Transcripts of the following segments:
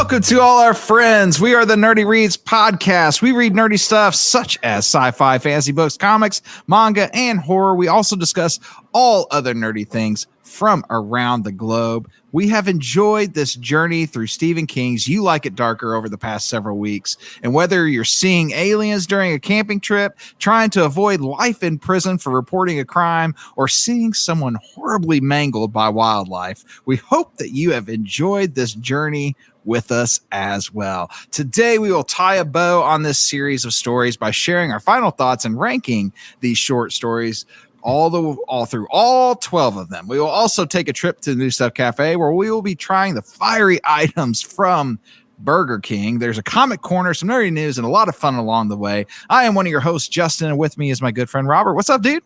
Welcome to all our friends. We are the Nerdy Reads podcast. We read nerdy stuff such as sci-fi, fantasy books, comics, manga, and horror. We also discuss all other nerdy things from around the globe. We have enjoyed this journey through Stephen King's You Like It Darker over the past several weeks. And whether you're seeing aliens during a camping trip, trying to avoid life in prison for reporting a crime, or seeing someone horribly mangled by wildlife, we hope that you have enjoyed this journey with us as well. Today, we will tie a bow on this series of stories by sharing our final thoughts and ranking these short stories all through all 12 of them. We will also take a trip to the New Stuff Cafe where we will be trying the fiery items from Burger King. There's a comic corner, some nerdy news, and a lot of fun along the way. I am one of your hosts, Justin, and with me is my good friend Robert. What's up, dude?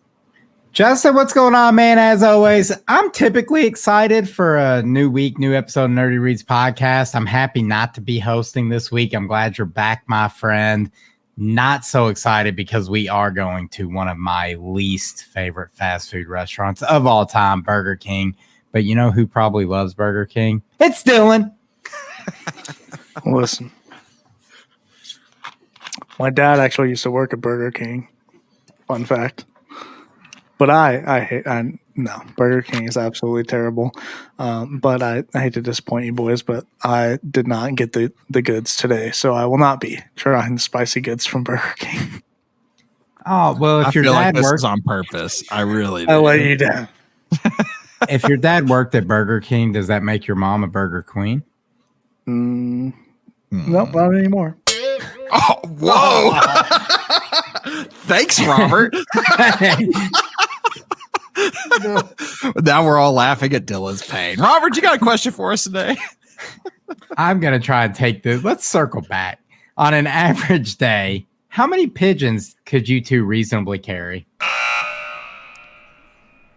Justin, what's going on, man? As always, I'm typically excited for a new week, new episode of Nerdy Reads podcast. I'm happy not to be hosting this week. I'm glad you're back, my friend. Not so excited because we are going to one of my least favorite fast food restaurants of all time, Burger King. But you know who probably loves Burger King? It's Dylan. Listen, my dad actually used to work at Burger King. Fun fact. But no, Burger King is absolutely terrible. But I hate to disappoint you boys, but I did not get the goods today, so I will not be trying the spicy goods from Burger King. Oh, well, if your dad works on purpose, I really do. I let you down. If your dad worked at Burger King, does that make your mom a Burger Queen? Nope, not anymore. Oh, whoa. Thanks, Robert. Now we're all laughing at Dylan's pain. Robert, you got a question for us today? I'm going to try and take this. Let's circle back. On an average day, how many pigeons could you two reasonably carry?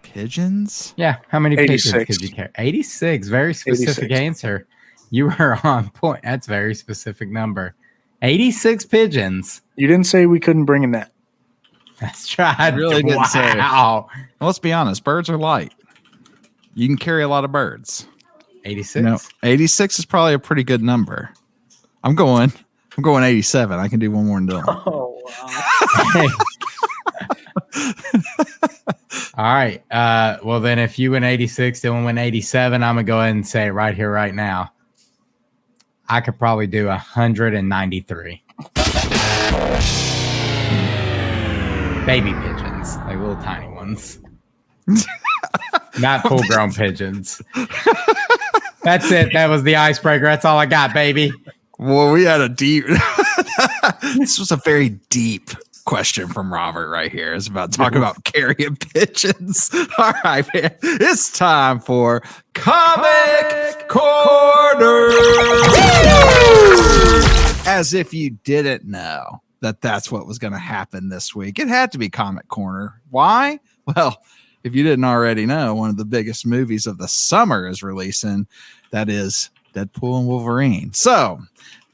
Pigeons? Yeah, how many 86. pigeons could you carry? 86. Very specific 86. Answer. You were on point. That's a very specific number. 86 pigeons. You didn't say we couldn't bring a net. That's right. I really didn't say. Wow. Well, let's be honest. Birds are light. You can carry a lot of birds. 86? No, 86 is probably a pretty good number. I'm going 87. I can do one more than Dylan. Oh, wow. All right. Well, then if you win 86, Dylan win 87, I'm going to go ahead and say it right here, right now. I could probably do 193. Baby pigeons, like little tiny ones. Not full-grown pigeons. That's it. That was the icebreaker. That's all I got, baby. Well, we had a deep... This was a very deep question from Robert right here. It's about talking about carrying pigeons. All right, man. It's time for Comic Corner. As if you didn't know that's what was going to happen this week. It had to be Comic Corner. Why? Well, if you didn't already know, one of the biggest movies of the summer is releasing. That is Deadpool and Wolverine. So,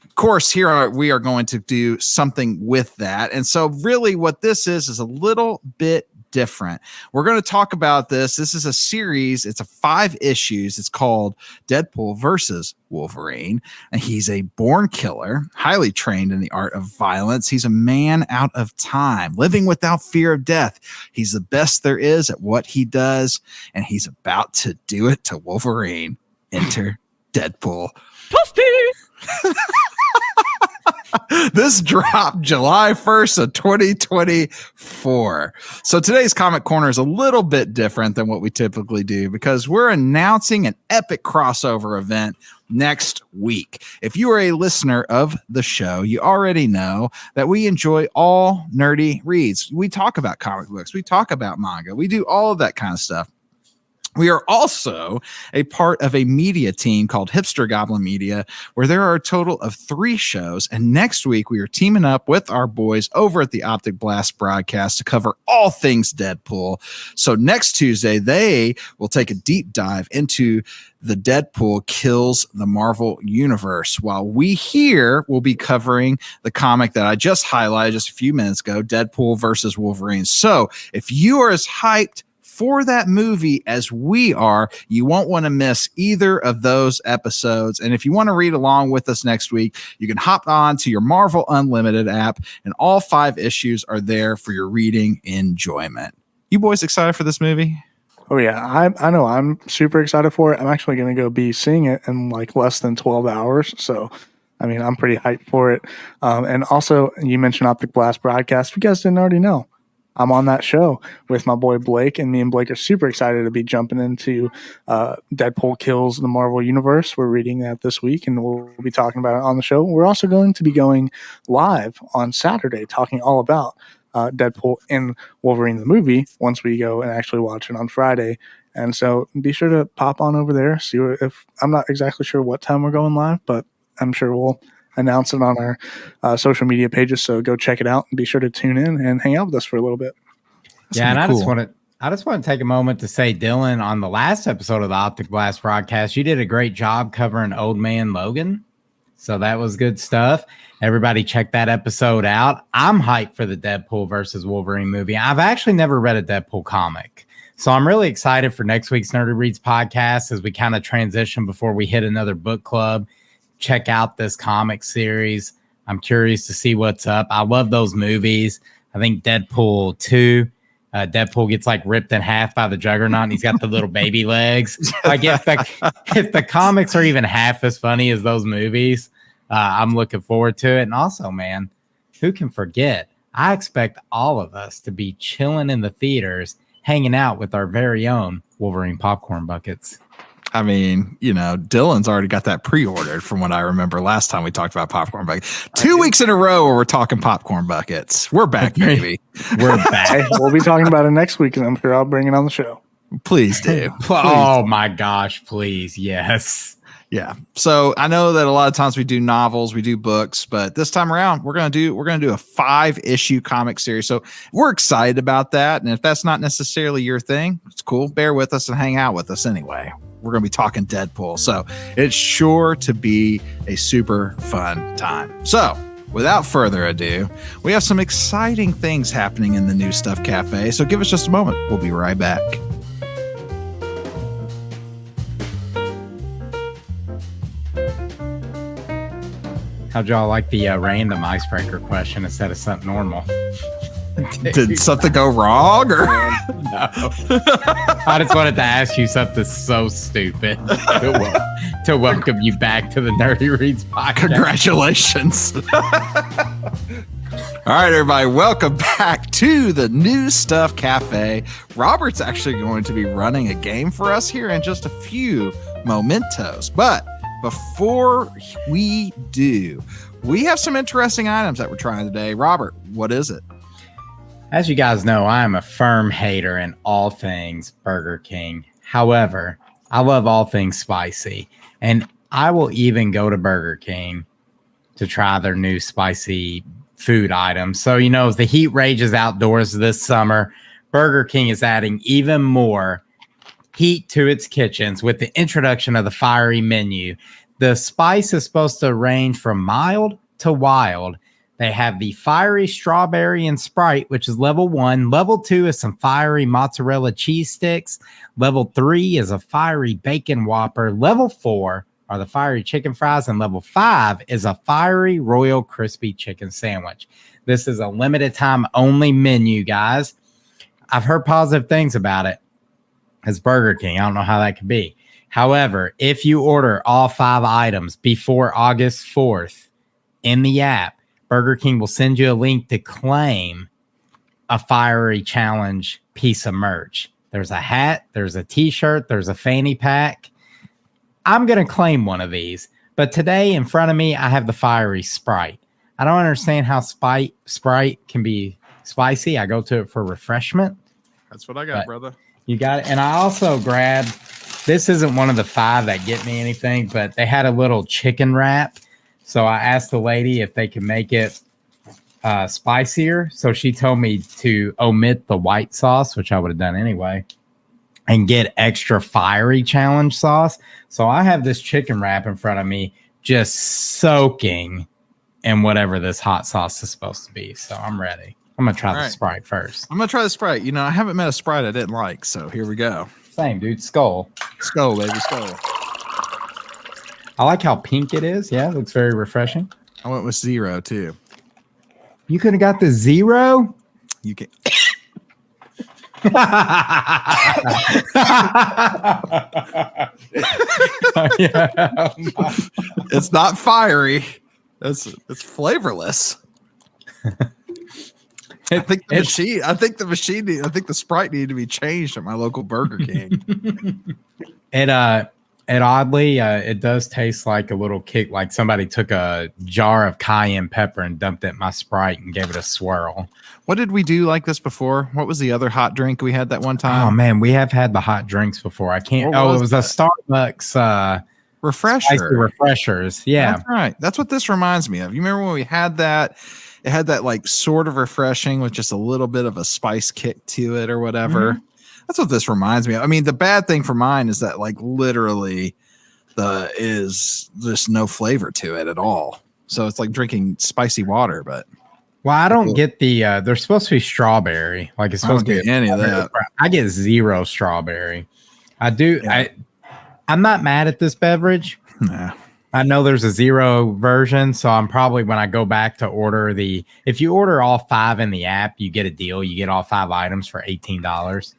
of course, we are going to do something with that. And so really what this is a little bit different. We're going to talk about this. This is a series. It's 5 issues. It's called Deadpool versus Wolverine. And he's a born killer, highly trained in the art of violence. He's a man out of time, living without fear of death. He's the best there is at what he does, and he's about to do it to Wolverine. Enter Deadpool. This dropped July 1st of 2024. So today's Comic Corner is a little bit different than what we typically do because we're announcing an epic crossover event next week. If you are a listener of the show, you already know that we enjoy all nerdy reads. We talk about comic books. We talk about manga. We do all of that kind of stuff. We are also a part of a media team called Hipster Goblin Media, where there are a total of 3 shows. And next week, we are teaming up with our boys over at the Optic Blast broadcast to cover all things Deadpool. So next Tuesday, they will take a deep dive into the Deadpool kills the Marvel Universe, while we here will be covering the comic that I just highlighted just a few minutes ago, Deadpool versus Wolverine. So if you are as hyped for that movie as we are. You won't want to miss either of those episodes. And if you want to read along with us next week, you can hop on to your Marvel Unlimited app, and all 5 issues are there for your reading enjoyment. You boys excited for this movie? Oh yeah, I know. I'm super excited for it. I'm actually going to go be seeing it in like less than 12 hours. So, I mean, I'm pretty hyped for it. And also, you mentioned Optic Blast broadcast. If you guys didn't already know, I'm on that show with my boy Blake, and me and Blake are super excited to be jumping into Deadpool Kills the Marvel Universe. We're reading that this week, and we'll be talking about it on the show. We're also going to be going live on Saturday, talking all about Deadpool and Wolverine the movie once we go and actually watch it on Friday. And so be sure to pop on over there. See if I'm not exactly sure what time we're going live, but I'm sure we'll announce it on our social media pages. So go check it out and be sure to tune in and hang out with us for a little bit. Yeah, and I just want to take a moment to say, Dylan, on the last episode of the Optic Blast broadcast, you did a great job covering Old Man Logan. So that was good stuff. Everybody check that episode out. I'm hyped for the Deadpool versus Wolverine movie. I've actually never read a Deadpool comic. So I'm really excited for next week's Nerdy Reads podcast as we kind of transition before we hit another book club. Check out this comic series. I'm curious to see what's up. I love those movies. I think Deadpool 2, Deadpool gets like ripped in half by the Juggernaut, and he's got the little baby legs. Like if the comics are even half as funny as those movies, I'm looking forward to it. And also, man, who can forget? I expect all of us to be chilling in the theaters, hanging out with our very own Wolverine popcorn buckets. I mean, you know, Dylan's already got that pre-ordered from what I remember last time we talked about popcorn buckets. 2 weeks in a row where we're talking popcorn buckets. We're back, baby. We're back. We'll be talking about it next week, and I'm sure I'll bring it on the show. Please do. Please. Oh my gosh, please. Yes. Yeah. So I know that a lot of times we do novels, we do books, but this time around we're gonna do a 5-issue comic series. So we're excited about that. And if that's not necessarily your thing, it's cool. Bear with us and hang out with us anyway. We're gonna be talking Deadpool. So it's sure to be a super fun time. So without further ado, we have some exciting things happening in the New Stuff Cafe. So give us just a moment. We'll be right back. How'd y'all like the random icebreaker question instead of something normal? Did something go wrong? Or? No. I just wanted to ask you something so stupid to welcome you back to the Nerdy Reads podcast. Congratulations. All right, everybody, welcome back to the New Stuff Cafe. Robert's actually going to be running a game for us here in just a few mementos. But before we do, we have some interesting items that we're trying today. Robert, what is it? As you guys know, I am a firm hater in all things Burger King. However, I love all things spicy, and I will even go to Burger King to try their new spicy food items. So, you know, as the heat rages outdoors this summer, Burger King is adding even more heat to its kitchens with the introduction of the fiery menu. The spice is supposed to range from mild to wild. They have the fiery strawberry and Sprite, which is level 1. Level 2 is some fiery mozzarella cheese sticks. Level 3 is a fiery bacon whopper. Level 4 are the fiery chicken fries. And level 5 is a fiery royal crispy chicken sandwich. This is a limited time only menu, guys. I've heard positive things about it. It's Burger King. I don't know how that could be. However, if you order all 5 items before August 4th in the app, Burger King will send you a link to claim a fiery challenge piece of merch. There's a hat, there's a t-shirt, there's a fanny pack. I'm going to claim one of these. But today in front of me, I have the fiery Sprite. I don't understand how Sprite can be spicy. I go to it for refreshment. That's what I got, brother. You got it. And I also grabbed, this isn't one of the 5 that get me anything, but they had a little chicken wrap. So I asked the lady if they could make it spicier. So she told me to omit the white sauce, which I would have done anyway, and get extra fiery challenge sauce. So I have this chicken wrap in front of me just soaking in whatever this hot sauce is supposed to be. So I'm ready. I'm going to try All the right. Sprite first. I'm going to try the Sprite. I haven't met a Sprite I didn't like, so here we go. Same, dude. Skull. Skull, baby, skull. I like how pink it is. Yeah, it looks very refreshing. I went with 0, too. You could have got the 0? You can. It's not fiery. It's flavorless. I think the Sprite needed to be changed at my local Burger King. It oddly, it does taste like a little kick, like somebody took a jar of cayenne pepper and dumped it in my Sprite and gave it a swirl. What did we do like this before? What was the other hot drink we had that one time? Oh man, we have had the hot drinks before. I can't. It was a Starbucks refresher. Refreshers. Yeah, that's right. That's what this reminds me of. You remember when we had that? It had that like sort of refreshing with just a little bit of a spice kick to it or whatever. Mm-hmm. That's what this reminds me of. I mean, the bad thing for mine is that like literally is just no flavor to it at all. So it's like drinking spicy water, but. Well, I don't get the. They're supposed to be strawberry. Like it's supposed to be any of that. I get 0 strawberry. I do. Yeah. I'm not mad at this beverage. Nah. I know there's a 0 version, so I'm probably when I go back to order if you order all 5 in the app, you get a deal. You get all 5 items for $18.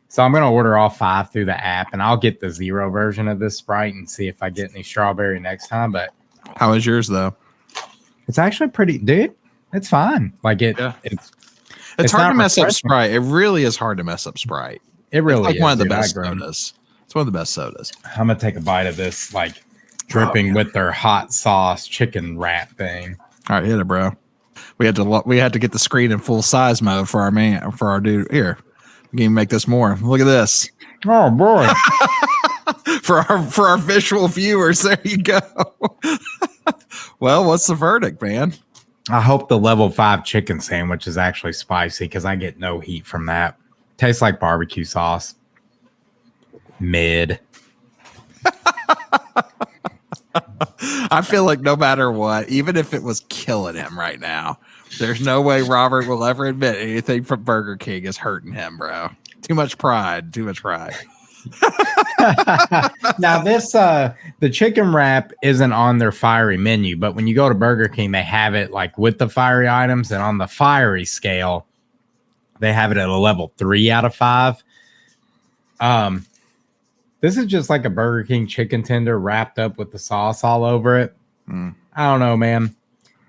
So I'm going to order all 5 through the app, and I'll get the 0 version of this Sprite and see if I get any strawberry next time. But how is yours though? It's actually pretty, dude. It's fine. Like it's hard to mess up Sprite. It really is hard to mess up Sprite. It really is like one of the best sodas. It's one of the best sodas. I'm gonna take a bite of this, like dripping with their hot sauce chicken wrap thing. All right, hit it, bro. We had to get the screen in full size mode for our dude here. We can even make this more. Look at this. Oh boy. for our visual viewers, there you go. Well, what's the verdict, man? I hope the level 5 chicken sandwich is actually spicy because I get no heat from that. Tastes like barbecue sauce. Mid. I feel like no matter what, even if it was killing him right now, there's no way Robert will ever admit anything from Burger King is hurting him, bro. Too much pride. Now this the chicken wrap isn't on their fiery menu, but when you go to Burger King, they have it like with the fiery items, and on the fiery scale, they have it at a level 3 out of 5. This is just like a Burger King chicken tender wrapped up with the sauce all over it. I don't know, man.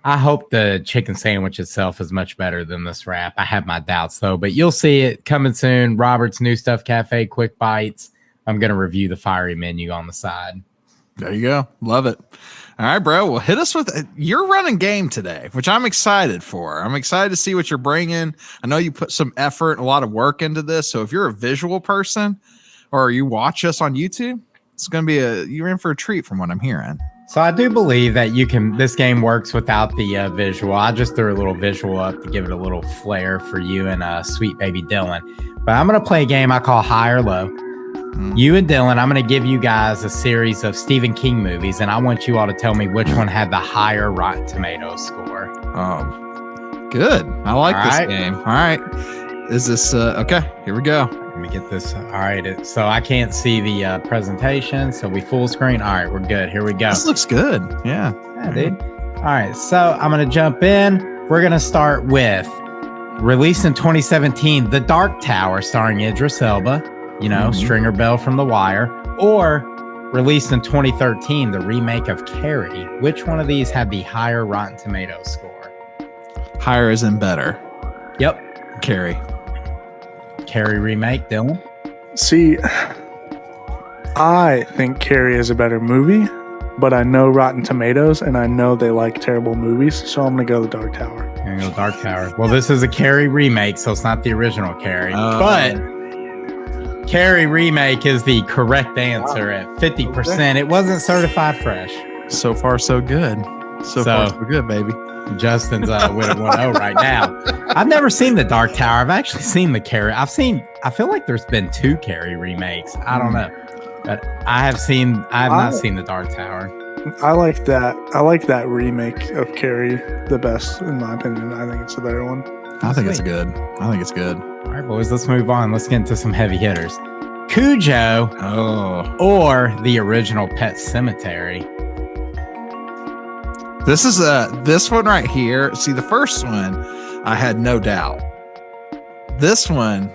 I hope the chicken sandwich itself is much better than this wrap. I have my doubts though, but you'll see it coming soon. Robert's New Stuff Cafe Quick Bites. I'm going to review the fiery menu on the side. There you go. Love it. All right, bro. Well, hit us with you're running game today, which I'm excited for. I'm excited to see what you're bringing. I know you put some effort and a lot of work into this. So if you're a visual person or you watch us on YouTube, it's going to be you're in for a treat from what I'm hearing. So I do believe that this game works without the visual. I just threw a little visual up to give it a little flair for you and sweet baby Dylan. But I'm going to play a game I call High or Low. You and Dylan, I'm going to give you guys a series of Stephen King movies, and I want you all to tell me which one had the higher Rotten Tomatoes score. Good. I like this game. All right. Is this okay? Here we go. Let me get this. All right. So I can't see the presentation, so we full screen. All right, we're good. Here we go. This looks good. Yeah, dude. All right. So I'm going to jump in. We're going to start with released in 2017, The Dark Tower, starring Idris Elba. Stringer Bell from The Wire, or released in 2013, the remake of Carrie. Which one of these had the higher Rotten Tomatoes score? Higher is in better. Yep. Carrie remake, Dylan? See, I think Carrie is a better movie, but I know Rotten Tomatoes, and I know they like terrible movies, so I'm going to go The Dark Tower. You're going to go Dark Tower. Well, this is a Carrie remake, so it's not the original Carrie, but Carrie remake is the correct answer at 50%. It wasn't certified fresh. So far, so good. So far, so good, baby. Justin's winning 1-0 right now. I've never seen The Dark Tower. I've actually seen the Carrie. I feel like there's been 2 Carrie remakes. I don't know. But I have not seen The Dark Tower. I like that. I like that remake of Carrie the best, in my opinion. I think it's a better one. I think it's good. I think it's good. All right, boys, let's move on. Let's get into some heavy hitters. Cujo or the original Pet Sematary. This one right here. See, the first one, I had no doubt. This one,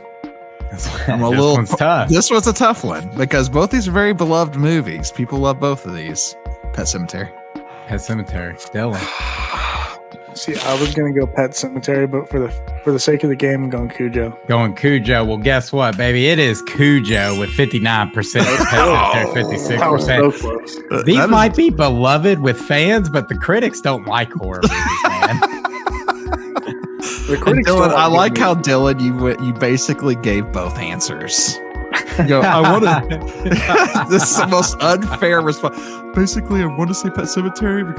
I'm a little tough. This was a tough one because both these are very beloved movies. People love both of these. Pet Sematary. Pet Sematary. Dylan. See, I was gonna go Pet Sematary, but for the sake of the game, I'm going Cujo. Going Cujo. Well, guess what, baby? It is Cujo with 59%. Pet Sematary, 56%. That was so close. These might be beloved with fans, but the critics don't like horror movies, man. Dylan, I like how Dylan, you basically gave both answers. You go, I want to. This is the most unfair response. Basically, I want to say Pet Sematary but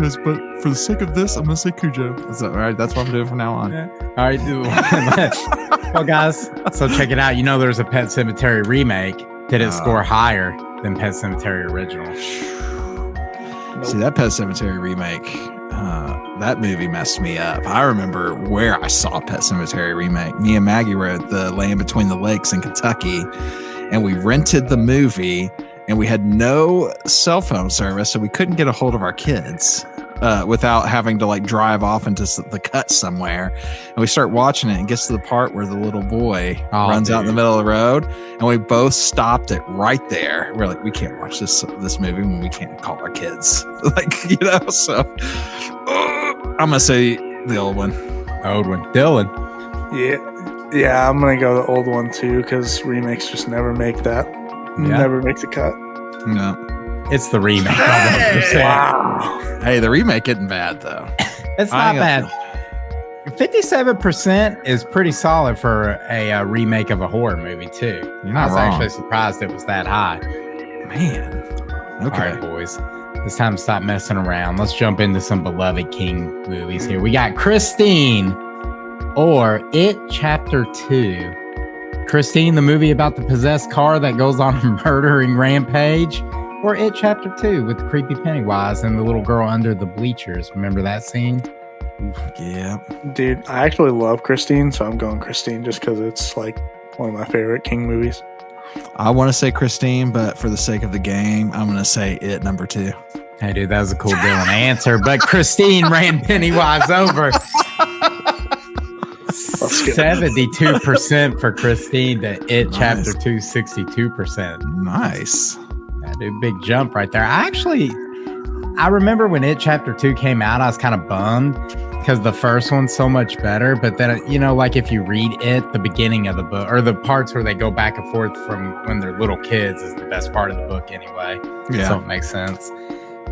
for the sake of this, I'm going to say Cujo. All right, that's what I'm doing from now on. Yeah. All right, well, guys, so check it out. You know, there's a Pet Sematary remake. Did it score higher than Pet Sematary original? Nope. See, that Pet Sematary remake, that movie messed me up. I remember where I saw Pet Sematary remake. Me and Maggie were at the Land Between the Lakes in Kentucky, and we rented the movie, and we had no cell phone service, so we couldn't get a hold of our kids without having to like drive off into the cut somewhere. And we start watching it, and gets to the part where the little boy runs out in the middle of the road, and we both stopped it right there. We're like, we can't watch this movie when we can't call our kids. So I'm gonna say the old one. Old one. Dylan. Yeah, I'm gonna go the old one too, because remakes just never make that. Yeah. Never make the cut. No. It's the remake. Hey! Wow. Hey, the remake isn't bad though. It's not bad. 57% is pretty solid for a remake of a horror movie too. I was actually surprised it was that high. Man. Okay. All right, boys. It's time to stop messing around. Let's jump into some beloved King movies here. We got Christine or It Chapter 2. Christine, the movie about the possessed car that goes on a murdering rampage, or It Chapter 2 with the creepy Pennywise and the little girl under the bleachers. Remember that scene? Yeah. Dude, I actually love Christine, so I'm going Christine just because it's like one of my favorite King movies. I want to say Christine, but for the sake of the game, I'm going to say It number 2. Hey, dude, that was a cool Dylan answer, but Christine ran Pennywise over. 72% for Christine to It Chapter 2, 62%. Nice. Yeah, dude, big jump right there. I remember when It Chapter 2 came out, I was kind of bummed because the first one's so much better. But then, like if you read it, the beginning of the book or the parts where they go back and forth from when they're little kids is the best part of the book anyway. Yeah. So it makes sense.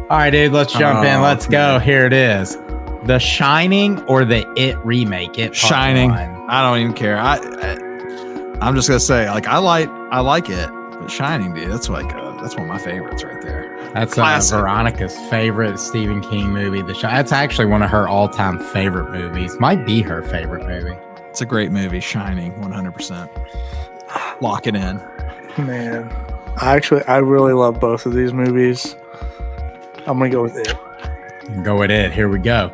All right, dude, let's jump in. Let's go. Here it is. The Shining or the It remake? It Shining. I don't even care. I'm just gonna say, like, I like it, but Shining, dude, that's one of my favorites right there. That's Veronica's favorite Stephen King movie. That's actually one of her all-time favorite movies. Might be her favorite movie. It's a great movie, Shining, 100%. Lock it in. Man, I really love both of these movies. I'm gonna go with It. Go with It. Here we go.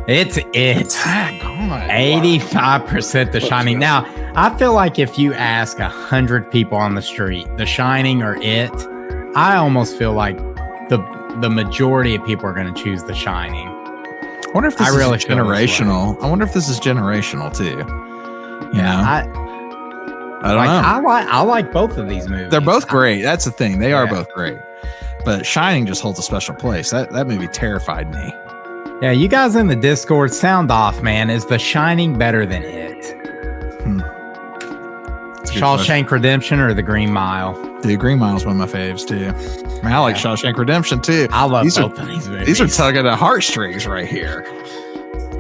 It's It. 85% The Shining. Now, I feel like if you ask 100 people on the street, The Shining or It, I almost feel like the majority of people are going to choose The Shining. I wonder if this is generational. I wonder if this is generational too. I don't know. I like both of these movies. They're both great. That's the thing. They are both great. But Shining just holds a special place. That movie terrified me. Yeah, you guys in the Discord, sound off, man. Is The Shining better than It? Shawshank Redemption or The Green Mile? Dude, Green Mile is one of my faves too. I mean, I like Shawshank Redemption too. I love both of these movies. These are tugging at heartstrings right here.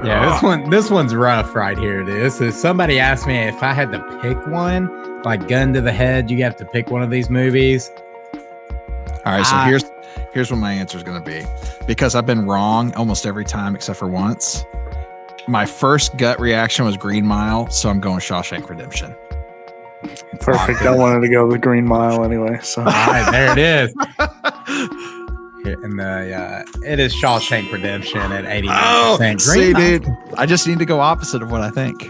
Yeah, this one's rough right here. This is somebody asked me if I had to pick one, like gun to the head, you have to pick one of these movies. All right, so here's what my answer is going to be. Because I've been wrong almost every time except for once. My first gut reaction was Green Mile, so I'm going Shawshank Redemption. Perfect. I wanted to go with Green Mile anyway. So all right, there it is. And it is Shawshank Redemption at 89%. See, dude, I just need to go opposite of what I think.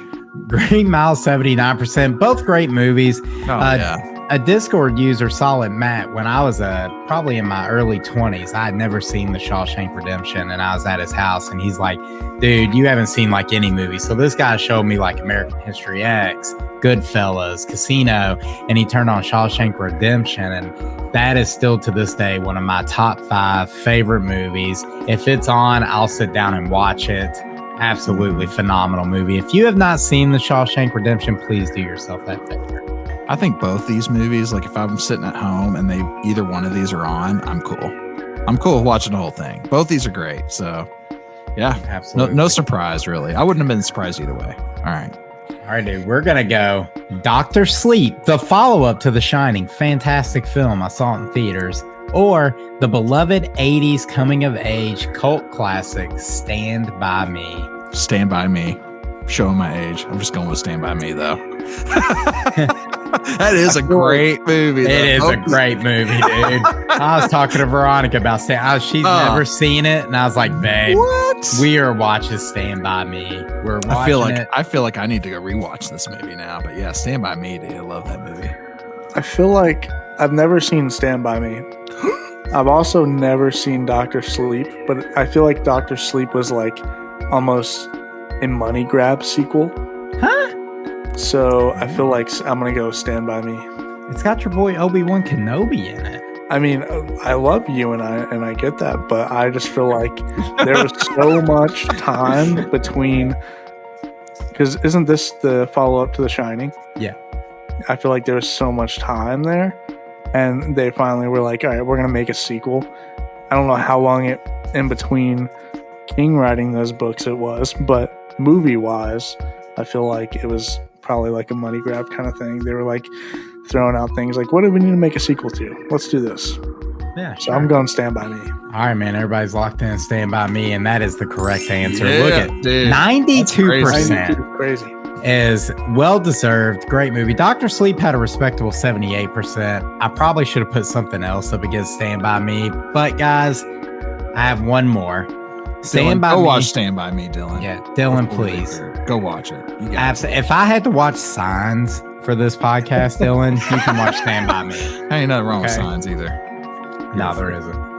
Green Mile 79%. Both great movies. Oh, yeah. A Discord user, Solid Matt, when I was probably in my early 20s, I had never seen The Shawshank Redemption, and I was at his house, and he's like, dude, you haven't seen like any movie. So this guy showed me like American History X, Goodfellas, Casino, and he turned on Shawshank Redemption, and that is still to this day one of my top 5 favorite movies. If it's on, I'll sit down and watch it. Absolutely phenomenal movie. If you have not seen The Shawshank Redemption, please do yourself that favor. I think both these movies, like if I'm sitting at home and either one of these are on, I'm cool. I'm cool with watching the whole thing. Both these are great. So yeah, absolutely. No surprise really. I wouldn't have been surprised either way. All right, dude. We're going to go Dr. Sleep, the follow-up to The Shining. Fantastic film. I saw it in theaters. Or the beloved 80s coming-of-age cult classic, Stand By Me. Stand By Me. Showing my age. I'm just going with Stand By Me, though. That is a great movie. It is a great movie, dude. I was talking to Veronica about she's never seen it, and I was like, babe, what? We are watching Stand By Me. We're watching it. I feel like I need to go rewatch this movie now. But yeah, Stand By Me, dude. I love that movie. I feel like I've never seen Stand By Me. I've also never seen Dr. Sleep, but I feel like Dr. Sleep was like almost a money grab sequel. Huh? So I feel like I'm going to go Stand By Me. It's got your boy Obi-Wan Kenobi in it. I mean, I love you and I get that, but I just feel like there was so much time between, because isn't this the follow-up to The Shining? Yeah. I feel like there was so much time there, and they finally were like, all right, we're going to make a sequel. I don't know how long in between King writing those books it was, but movie-wise, I feel like it was probably like a money grab kind of thing. They were like throwing out things like, what do we need to make a sequel to? Let's do this. Yeah, so I'm going Stand By Me. All right, man. Everybody's locked in. Stand By Me, and that is the correct answer. Yeah, look at dude. 92%. Crazy. Is well deserved. Great movie. Dr. Sleep had a respectable 78%. I probably should have put something else up against Stand By Me, but guys, I have one more. Watch Stand By Me, Dylan. Yeah, Dylan, please go watch it. Absolutely. If I had to watch Signs for this podcast, Dylan, you can watch Stand By Me. Ain't nothing wrong with Signs either. No, there isn't. All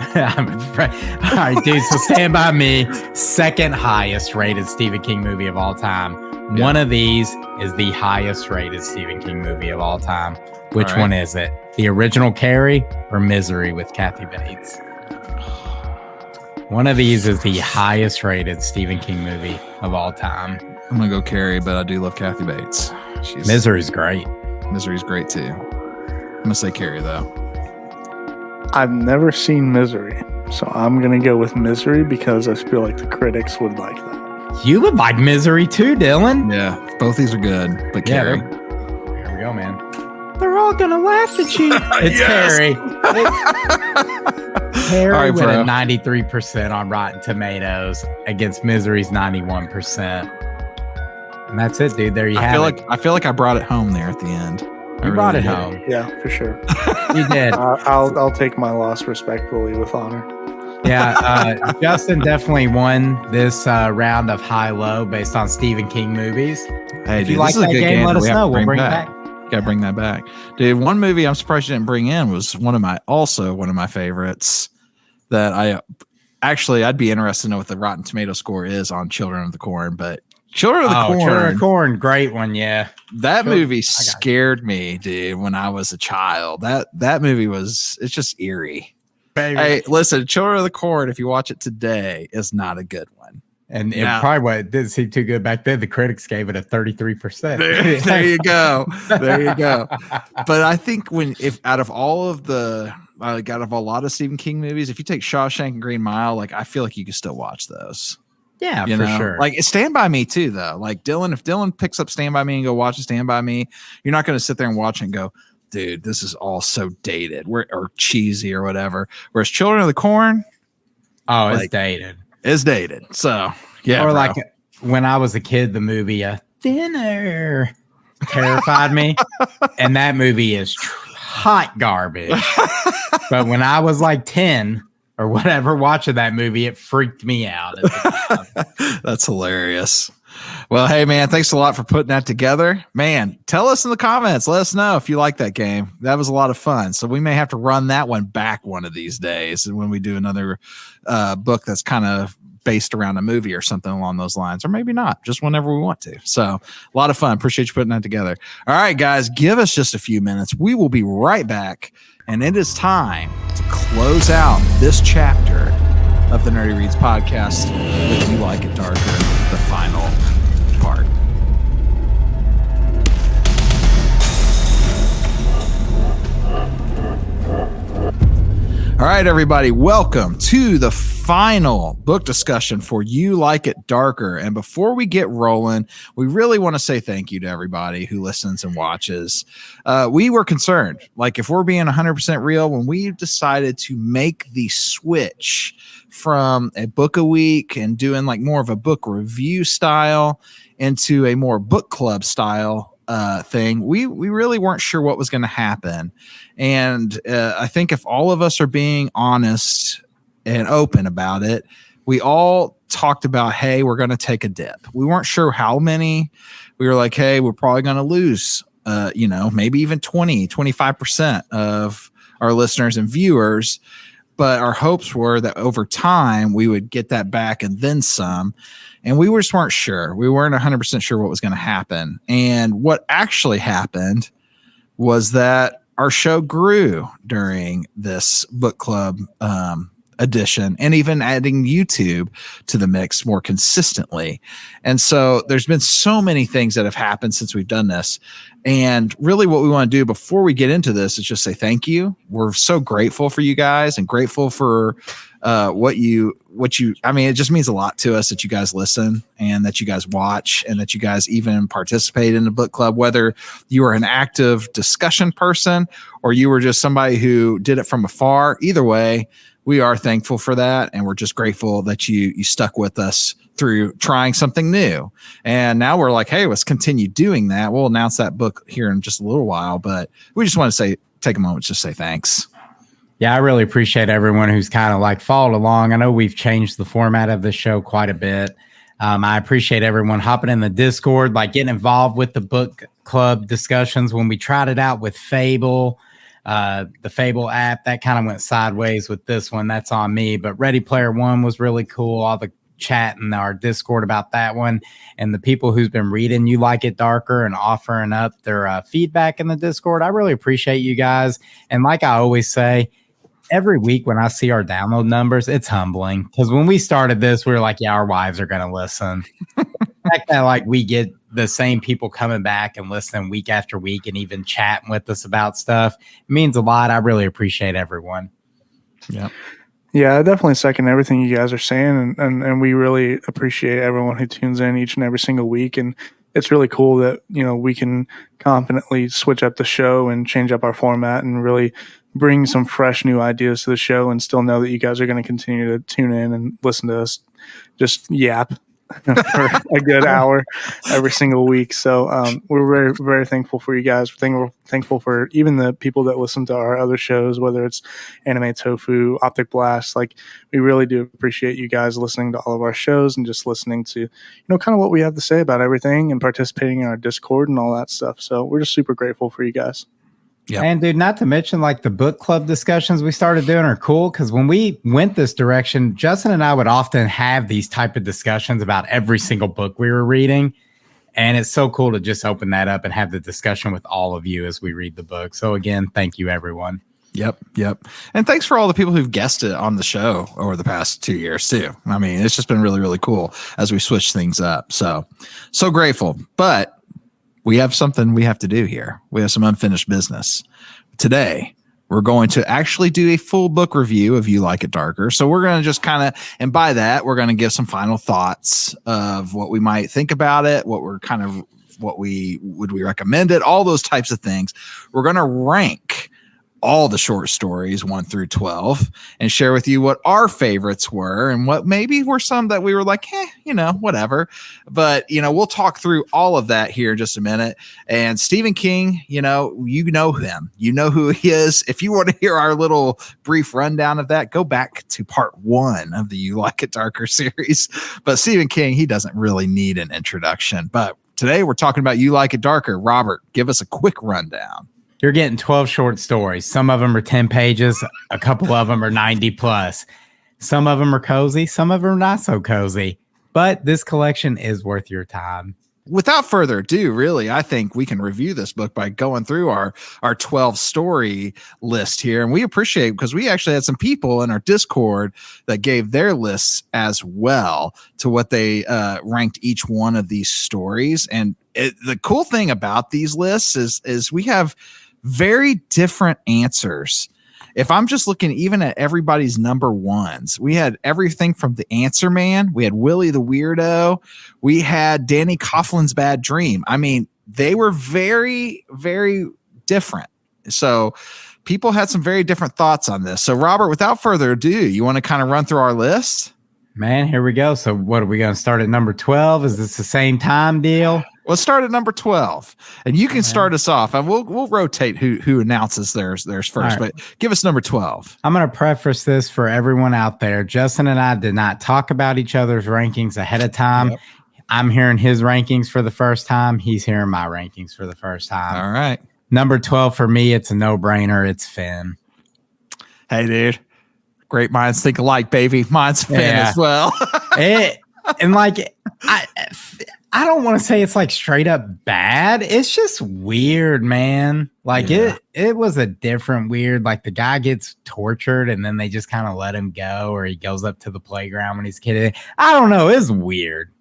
right, dude. So Stand By Me, second highest rated Stephen King movie of all time. Yeah. One of these is the highest rated Stephen King movie of all time. Which one is it? The original Carrie or Misery with Kathy Bates? One of these is the highest rated Stephen King movie of all time. I'm going to go Carrie, but I do love Kathy Bates. Misery's great. Misery's great too. I'm going to say Carrie though. I've never seen Misery, so I'm going to go with Misery because I feel like the critics would like that. You would like Misery too, Dylan. Yeah, both these are good, but Carrie. Here we go, man. They're all going to laugh at you. It's Carrie. Carrie with a 93% on Rotten Tomatoes against Misery's 91%. And that's it, dude. There you have it. I feel like I brought it home there at the end. You brought it home. Yeah, for sure. You did. I'll take my loss respectfully with honor. Yeah, Justin definitely won this round of high-low based on StephenKing movies. Hey, if dude, you like that game, let us know. We'll bring it back. Gotta bring that back, dude. One movie I'm surprised you didn't bring in was one of my favorites that I'd be interested to know what the Rotten Tomato score is on Children of the Corn, but Children of the Corn, great one, yeah. That movie scared me, dude, when I was a child. That movie it's just eerie. Baby. Hey, listen, Children of the Corn, if you watch it today, is not a good one. And it didn't seem too good back then. The critics gave it a 33%. There you go. There you go. But I think out of a lot of Stephen King movies, if you take Shawshank and Green Mile, like I feel like you can still watch those. Yeah, for sure. Like Stand By Me too, though. Like if Dylan picks up Stand By Me and go watch Stand By Me, you're not going to sit there and watch it and go, dude, this is all so dated or cheesy or whatever. Whereas Children of the Corn, it's dated. It's dated. So yeah. Or like when I was a kid, the movie Thinner terrified me. And that movie is hot garbage. But when I was like 10 or whatever watching that movie, it freaked me out. That's hilarious. Well, hey, man, thanks a lot for putting that together. Man, tell us in the comments. Let us know if you like that game. That was a lot of fun. So we may have to run that one back one of these days when we do another book that's kind of based around a movie or something along those lines, or maybe not, just whenever we want to. So a lot of fun. Appreciate you putting that together. All right, guys, give us just a few minutes. We will be right back, and it is time to close out this chapter of the Nerdy Reads podcast with You Like It Darker, the final part. All right, everybody, welcome to the final book discussion for You Like It Darker. And before we get rolling, we really want to say thank you to everybody who listens and watches. We were concerned, like if we're being 100% real, when we decided to make the switch from a book a week and doing like more of a book review style into a more book club style thing, we really weren't sure what was going to happen. And I think if all of us are being honest and open about it, we all talked about, hey, we're going to take a dip. We weren't sure how many. We were like, hey, we're probably going to lose, maybe even 25% of our listeners and viewers. But our hopes were that over time we would get that back and then some. And we just weren't sure. We weren't 100% sure what was going to happen. And what actually happened was that our show grew during this book club edition, and even adding YouTube to the mix more consistently. And so there's been so many things that have happened since we've done this. And really what we want to do before we get into this is just say thank you. We're so grateful for you guys and grateful for what you, I mean, it just means a lot to us that you guys listen and that you guys watch and that you guys even participate in the book club, whether you are an active discussion person or you were just somebody who did it from afar. Either way, we are thankful for that. And we're just grateful that you stuck with us through trying something new. And now we're like, hey, let's continue doing that. We'll announce that book here in just a little while, but we just want to take a moment to say thanks. Yeah, I really appreciate everyone who's kind of like followed along. I know we've changed the format of the show quite a bit. I appreciate everyone hopping in the Discord, like getting involved with the book club discussions. When we tried it out with Fable, the Fable app, that kind of went sideways with this one. That's on me. But Ready Player One was really cool. All the chat in our Discord about that one, and the people who's been reading You Like It Darker and offering up their feedback in the Discord. I really appreciate you guys. And like I always say, every week when I see our download numbers, it's humbling, because when we started this, we were like, yeah, our wives are going to listen. The fact that like we get the same people coming back and listening week after week and even chatting with us about stuff, it means a lot. I really appreciate everyone. Yeah, I definitely second everything you guys are saying, and we really appreciate everyone who tunes in each and every single week. And it's really cool that, we can confidently switch up the show and change up our format and really bring some fresh new ideas to the show, and still know that you guys are going to continue to tune in and listen to us just yap for a good hour every single week. So we're very, very thankful for you guys. We're thankful for even the people that listen to our other shows, whether it's Anime Tofu, Optic Blast. Like, we really do appreciate you guys listening to all of our shows and just listening to, kind of what we have to say about everything and participating in our Discord and all that stuff. So we're just super grateful for you guys. Yep. And dude, not to mention like the book club discussions we started doing are cool, because when we went this direction, Justin and I would often have these type of discussions about every single book we were reading. And it's so cool to just open that up and have the discussion with all of you as we read the book. So again, thank you, everyone. Yep. And thanks for all the people who've guested on the show over the past 2 years too. I mean, it's just been really, really cool as we switch things up. So grateful. But we have something we have to do here. We have some unfinished business. Today, we're going to actually do a full book review of You Like It Darker. So we're going to just kind of, and by that, we're going to give some final thoughts of what we might think about it, would we recommend it, all those types of things. We're going to rank all the short stories 1 through 12 and share with you what our favorites were and what maybe were some that we were like, whatever. But, we'll talk through all of that here in just a minute. And Stephen King, you know him. You know who he is. If you want to hear our little brief rundown of that, go back to part 1 of the You Like It Darker series. But Stephen King, he doesn't really need an introduction. But today we're talking about You Like It Darker. Robert, give us a quick rundown. You're getting 12 short stories. Some of them are 10 pages. A couple of them are 90 plus. Some of them are cozy. Some of them are not so cozy. But this collection is worth your time. Without further ado, really, I think we can review this book by going through our 12 story list here. And we appreciate because we actually had some people in our Discord that gave their lists as well to what they ranked each one of these stories. And the cool thing about these lists is we have very different answers. If I'm just looking even at everybody's number ones, we had everything from The Answer Man. We had Willie the Weirdo. We had Danny Coughlin's Bad Dream. I mean, they were very, very different. So people had some very different thoughts on this. So Robert, without further ado, you want to kind of run through our list? Man, here we go. So what are we going to start at number 12? Is this the same time deal? Let's start at number 12, and you can start us off, and we'll rotate who announces theirs first. Right. But give us number 12. I'm going to preface this for everyone out there. Justin and I did not talk about each other's rankings ahead of time. Yep. I'm hearing his rankings for the first time. He's hearing my rankings for the first time. All right. Number 12 for me, it's a no-brainer. It's Finn. Hey, dude. Great minds think alike, baby. Mine's Finn as well. I don't want to say it's like straight up bad. It's just weird, man. Like it was a different weird. Like the guy gets tortured and then they just kind of let him go, or he goes up to the playground when he's kidding. I don't know. It's weird.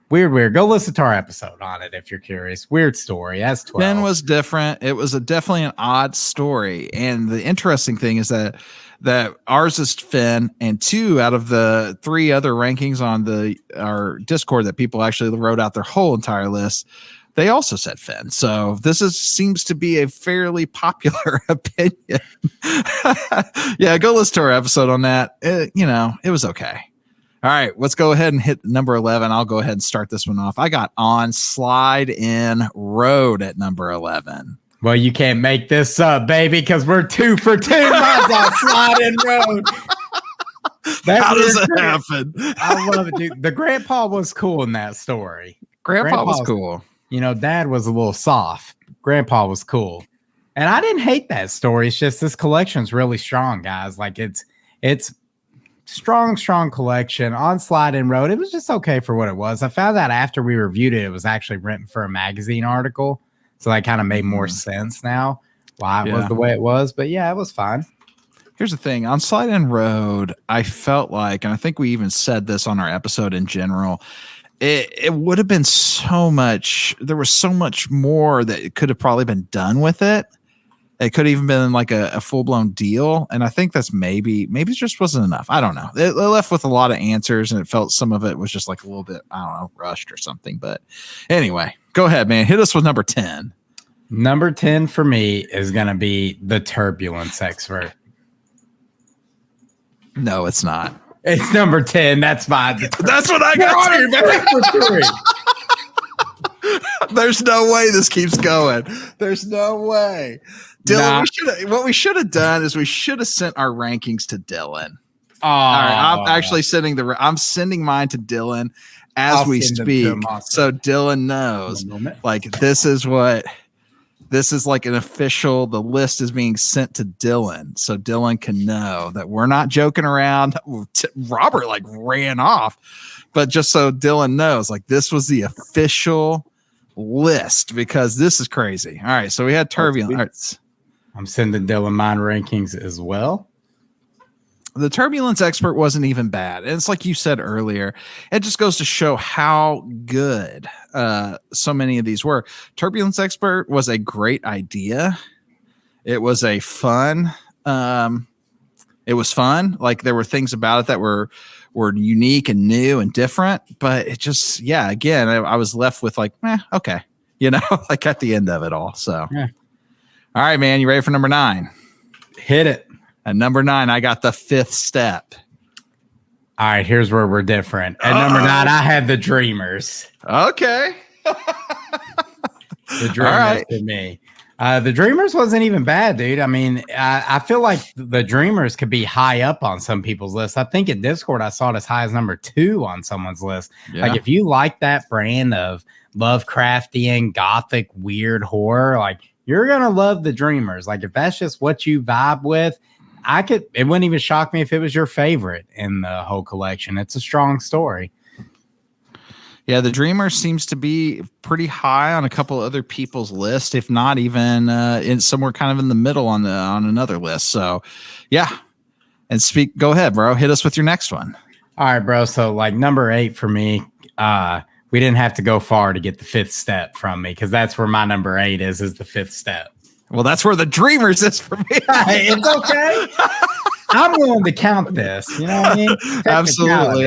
Weird. Go listen to our episode on it if you're curious. Weird story. That's 12. Ben was different. It was definitely an odd story. And the interesting thing is that ours is Finn, and 2 out of the 3 other rankings on our Discord that people actually wrote out their whole entire list, they also said Finn. So this seems to be a fairly popular opinion. Yeah, go listen to our episode on that. It was okay. All right, let's go ahead and hit number 11. I'll go ahead and start this one off. I got On Slide in Road at number 11. Well, you can't make this up, baby, because we're 2 for 2. Mine's On Slide in Road. How does it happen? I love it, dude. The grandpa was cool in that story. Grandpa was cool. Dad was a little soft. Grandpa was cool. And I didn't hate that story. It's just this collection's really strong, guys. Like it's strong collection. On Slide in Road, it was just okay for what it was. I found out after we reviewed it, it was actually written for a magazine article. So that kind of made more sense now why it was the way it was. But yeah, it was fine. Here's the thing. On Slide in Road, I felt like, and I think we even said this on our episode in general, it would have been so much. There was so much more that it could have probably been done with it. It could have even been like a full-blown deal. And I think that's maybe it just wasn't enough. I don't know. It left with a lot of answers, and it felt some of it was just like a little bit, I don't know, rushed or something. But anyway, go ahead, man. Hit us with number 10. Number 10 for me is going to be The Turbulence Expert. No, it's not. It's number 10. That's mine. That's what I got too, man. There's no way this keeps going. There's no way. Dylan, what we should have done is we should have sent our rankings to Dylan. All right, I'm actually I'm sending mine to Dylan as we speak. So Dylan knows like this is like an official, the list is being sent to Dylan. So Dylan can know that we're not joking around. Robert like ran off, but just so Dylan knows, like this was the official list because this is crazy. All right. So we had Turbulence. I'm sending Dylan mine rankings as well. The Turbulence Expert wasn't even bad. And it's like you said earlier, it just goes to show how good so many of these were. Turbulence Expert was a great idea. It was a fun. It was fun. Like there were things about it that were unique and new and different, but it just, again, I was left with like, okay, like at the end of it all. So, All right, man, you ready for number 9? Hit it. At number 9, I got The Fifth Step. All right, here's where we're different. At number 9, I had The Dreamers. Okay. The Dreamers for me. The Dreamers wasn't even bad, dude. I mean, I feel like The Dreamers could be high up on some people's list. I think in Discord, I saw it as high as number 2 on someone's list. Yeah. Like, if you like that brand of Lovecraftian, gothic, weird horror, like, you're going to love The Dreamers. Like, if that's just what you vibe with, it wouldn't even shock me if it was your favorite in the whole collection. It's a strong story. Yeah, The Dreamer seems to be pretty high on a couple other people's list, if not even in somewhere kind of in the middle on another list. So, yeah. And go ahead, bro. Hit us with your next one. All right, bro. So, like, number 8 for me, we didn't have to go far to get The Fifth Step from me, because that's where my number 8 is The Fifth Step. Well, that's where The Dreamers is for me. It's okay. I'm willing to count this. You know what I mean? Absolutely.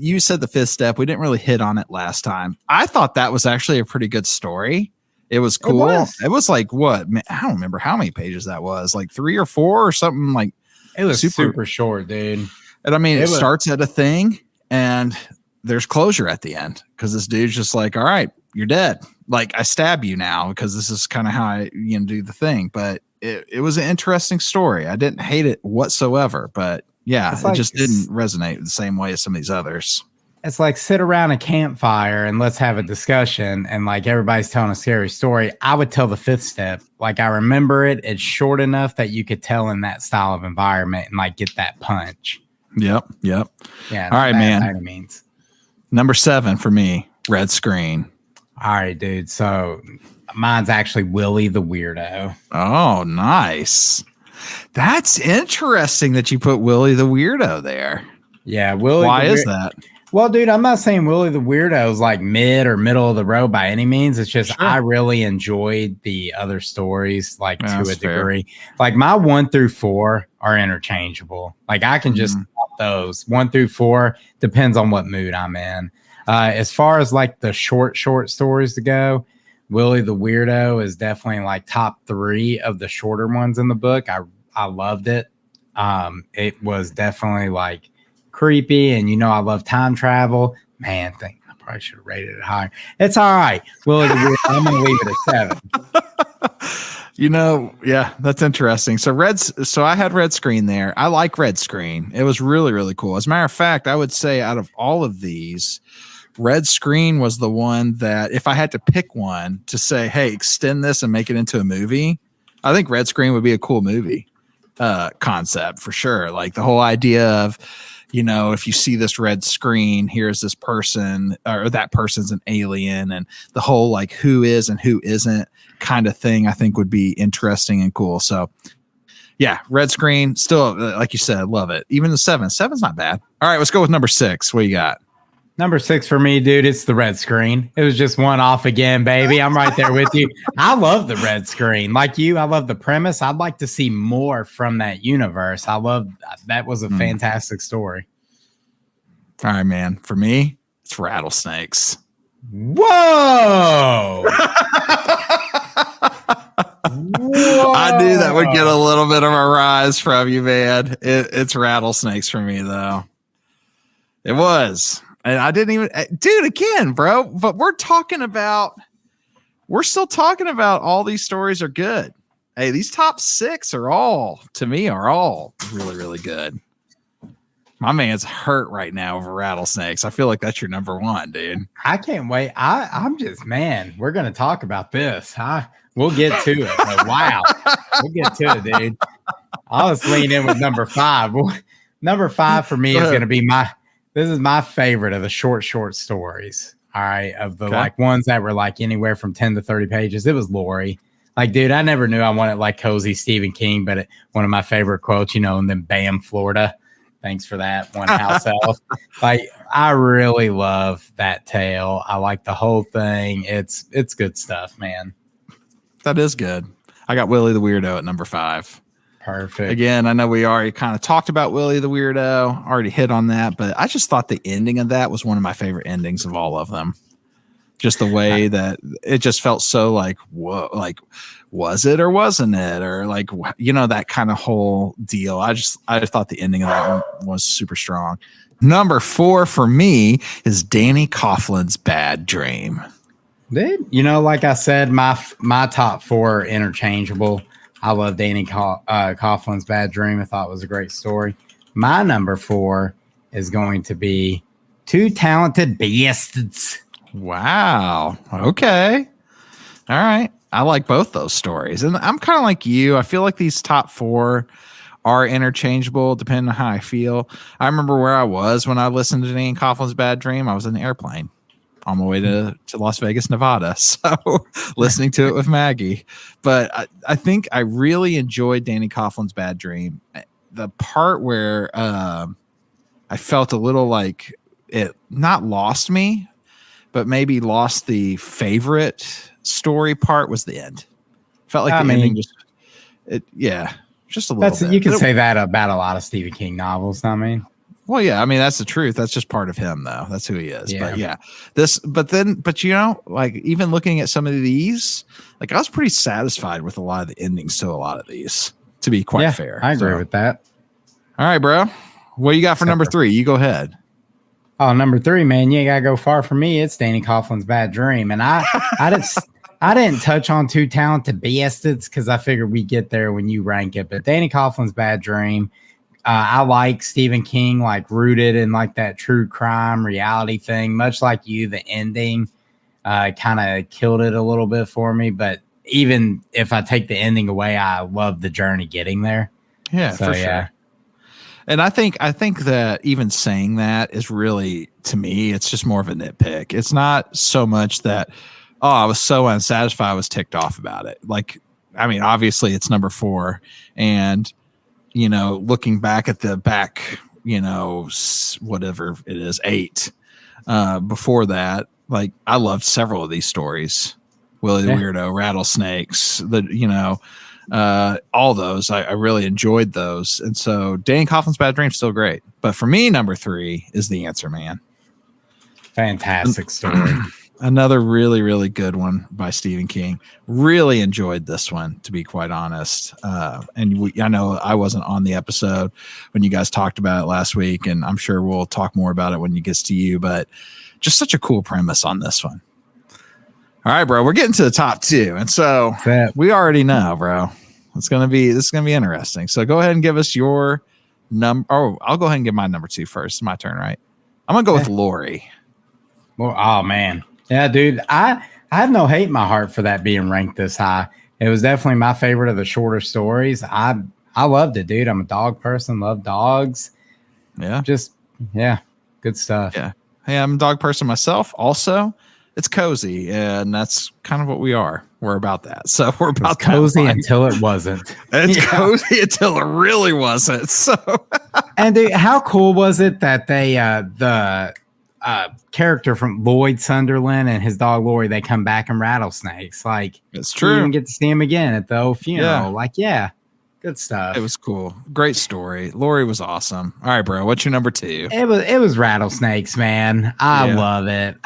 You said The Fifth Step. We didn't really hit on it last time. I thought that was actually a pretty good story. It was cool. It was like what? I don't remember how many pages that was. Like 3 or 4 or something. Like it was super short, dude. And I mean, it starts at a thing, and there's closure at the end because this dude's just like, all right, you're dead. Like, I stab you now because this is kind of how I do the thing. But it was an interesting story. I didn't hate it whatsoever. But yeah, it just didn't resonate the same way as some of these others. It's like sit around a campfire and let's have a discussion. And like everybody's telling a scary story. I would tell The Fifth Step. Like, I remember it. It's short enough that you could tell in that style of environment and like get that punch. Yep. Yeah. All right, man. Means. Number 7 for me, Red Screen. All right, dude. So mine's actually Willie the Weirdo. Oh, nice. That's interesting that you put Willie the Weirdo there. Yeah, Willie. Why is that? Well, dude, I'm not saying Willie the Weirdo is like mid or middle of the road by any means. It's just I really enjoyed the other stories, like to a degree. Fair. Like my 1 through 4 are interchangeable. Like I can just stop those. 1 through 4 depends on what mood I'm in. As far as like the short stories to go, Willie the Weirdo is definitely like top 3 of the shorter ones in the book. I loved it. It was definitely like creepy, and I love time travel. Man, I probably should have rated it higher. It's all right. Willie the Weirdo, I'm gonna leave it at 7. Yeah, that's interesting. So I had Red Screen there. I like Red Screen. It was really, really cool. As a matter of fact, I would say out of all of these, Red Screen was the one that if I had to pick one to say, hey, extend this and make it into a movie, I think Red Screen would be a cool movie concept for sure. Like the whole idea of, if you see this red screen, here's this person or that person's an alien, and the whole like who is and who isn't kind of thing, I think would be interesting and cool. So yeah, Red Screen, still, like you said, love it. Even the 7's not bad. All right, let's go with number 6. What you got? Number 6 for me, dude, it's the Red Screen. It was just one off again, baby. I'm right there with you. I love the Red Screen. Like you, I love the premise. I'd like to see more from that universe. That was a fantastic story. All right, man. For me, it's Rattlesnakes. Whoa! I knew that would get a little bit of a rise from you, man. It's Rattlesnakes for me, though. It was. And I didn't even, dude, again, bro, but we're still talking about all these stories are good. Hey, these top 6 are all really, really good. My man's hurt right now over Rattlesnakes. I feel like that's your number 1, dude. I can't wait. I'm just, man, we're going to talk about this. We'll get to it. Wow. We'll get to it, dude. I'll just lean in with number 5. Number 5 for me is going to be this is my favorite of the short stories. All right. Of the like ones that were like anywhere from 10 to 30 pages. It was Lori. Like, dude, I never knew I wanted like cozy Stephen King, but one of my favorite quotes, and then bam, Florida. Thanks for that one house elf. Like, I really love that tale. I like the whole thing. It's good stuff, man. That is good. I got Willie the Weirdo at number 5. Perfect. Again, I know we already kind of talked about Willie the Weirdo, already hit on that, but I just thought the ending of that was one of my favorite endings of all of them. Just the way that it just felt so like, whoa, like, was it or wasn't it? Or like, that kind of whole deal. I just thought the ending of that one was super strong. Number 4 for me is Danny Coughlin's Bad Dream. Dude, like I said, my top 4 are interchangeable. I love Danny Coughlin's Bad Dream. I thought it was a great story. My number 4 is going to be Two Talented Bastards. Wow. Okay. All right. I like both those stories. And I'm kind of like you. I feel like these top 4 are interchangeable depending on how I feel. I remember where I was when I listened to Danny Coughlin's Bad Dream. I was in the airplane on my way to Las Vegas, Nevada. So listening to it with Maggie. But I think I really enjoyed Danny Coughlin's Bad Dream. The part where I felt a little like it not lost me, but maybe lost the favorite story part was the end. Felt like ending just a little bit. You can say that about a lot of Stephen King novels. I mean, well, yeah, I mean that's the truth. That's just part of him, though. That's who he is. Yeah. But like even looking at some of these, like I was pretty satisfied with a lot of the endings to a lot of these. To be quite fair, I agree with that. All right, bro. What do you got for number 3? You go ahead. Oh, number 3, man, you ain't gotta go far from me. It's Danny Coughlin's Bad Dream, and I didn't touch on Two Talented Bastards because I figured we get there when you rank it. But Danny Coughlin's Bad Dream, I like Stephen King, like rooted in like that true crime reality thing. Much like you, the ending kind of killed it a little bit for me. But even if I take the ending away, I love the journey getting there. Yeah, so, for sure. Yeah. And I think that even saying that is really, to me, it's just more of a nitpick. It's not so much that, I was so unsatisfied, I was ticked off about it. Like, I mean, obviously it's number 4. And, looking back at the back, whatever it is, 8, before that, like I loved several of these stories. Willie the Weirdo, Rattlesnakes, all those. I really enjoyed those. And so Danny Coughlin's Bad Dream still great. But for me, number 3 is The Answer Man. Fantastic story. Another really, really good one by Stephen King. Really enjoyed this one, to be quite honest. I know I wasn't on the episode when you guys talked about it last week, and I'm sure we'll talk more about it when it gets to you, but just such a cool premise on this one. All right, bro, we're getting to the top 2. And so we already know, bro, this is going to be interesting. So go ahead and give us your number. Oh, I'll go ahead and give my number 2 first. It's my turn, right? I'm going to go with Lori. Well, oh man. Yeah, dude, I have no hate in my heart for that being ranked this high. It was definitely my favorite of the shorter stories. I loved it, dude. I'm a dog person, love dogs. Yeah. Good stuff. Yeah. Hey, I'm a dog person myself. Also, it's cozy, and that's kind of what we are. We're about that. So we're about cozy until it wasn't. It's cozy until it really wasn't. So, and dude, how cool was it that they the character from Lloyd Sunderland and his dog Lori, they come back in Rattlesnakes. Like, it's true. You even get to see him again at the old funeral. Yeah. Good stuff. It was cool. Great story. Lori was awesome. All right, bro. What's your number 2? It was Rattlesnakes, man. I love it.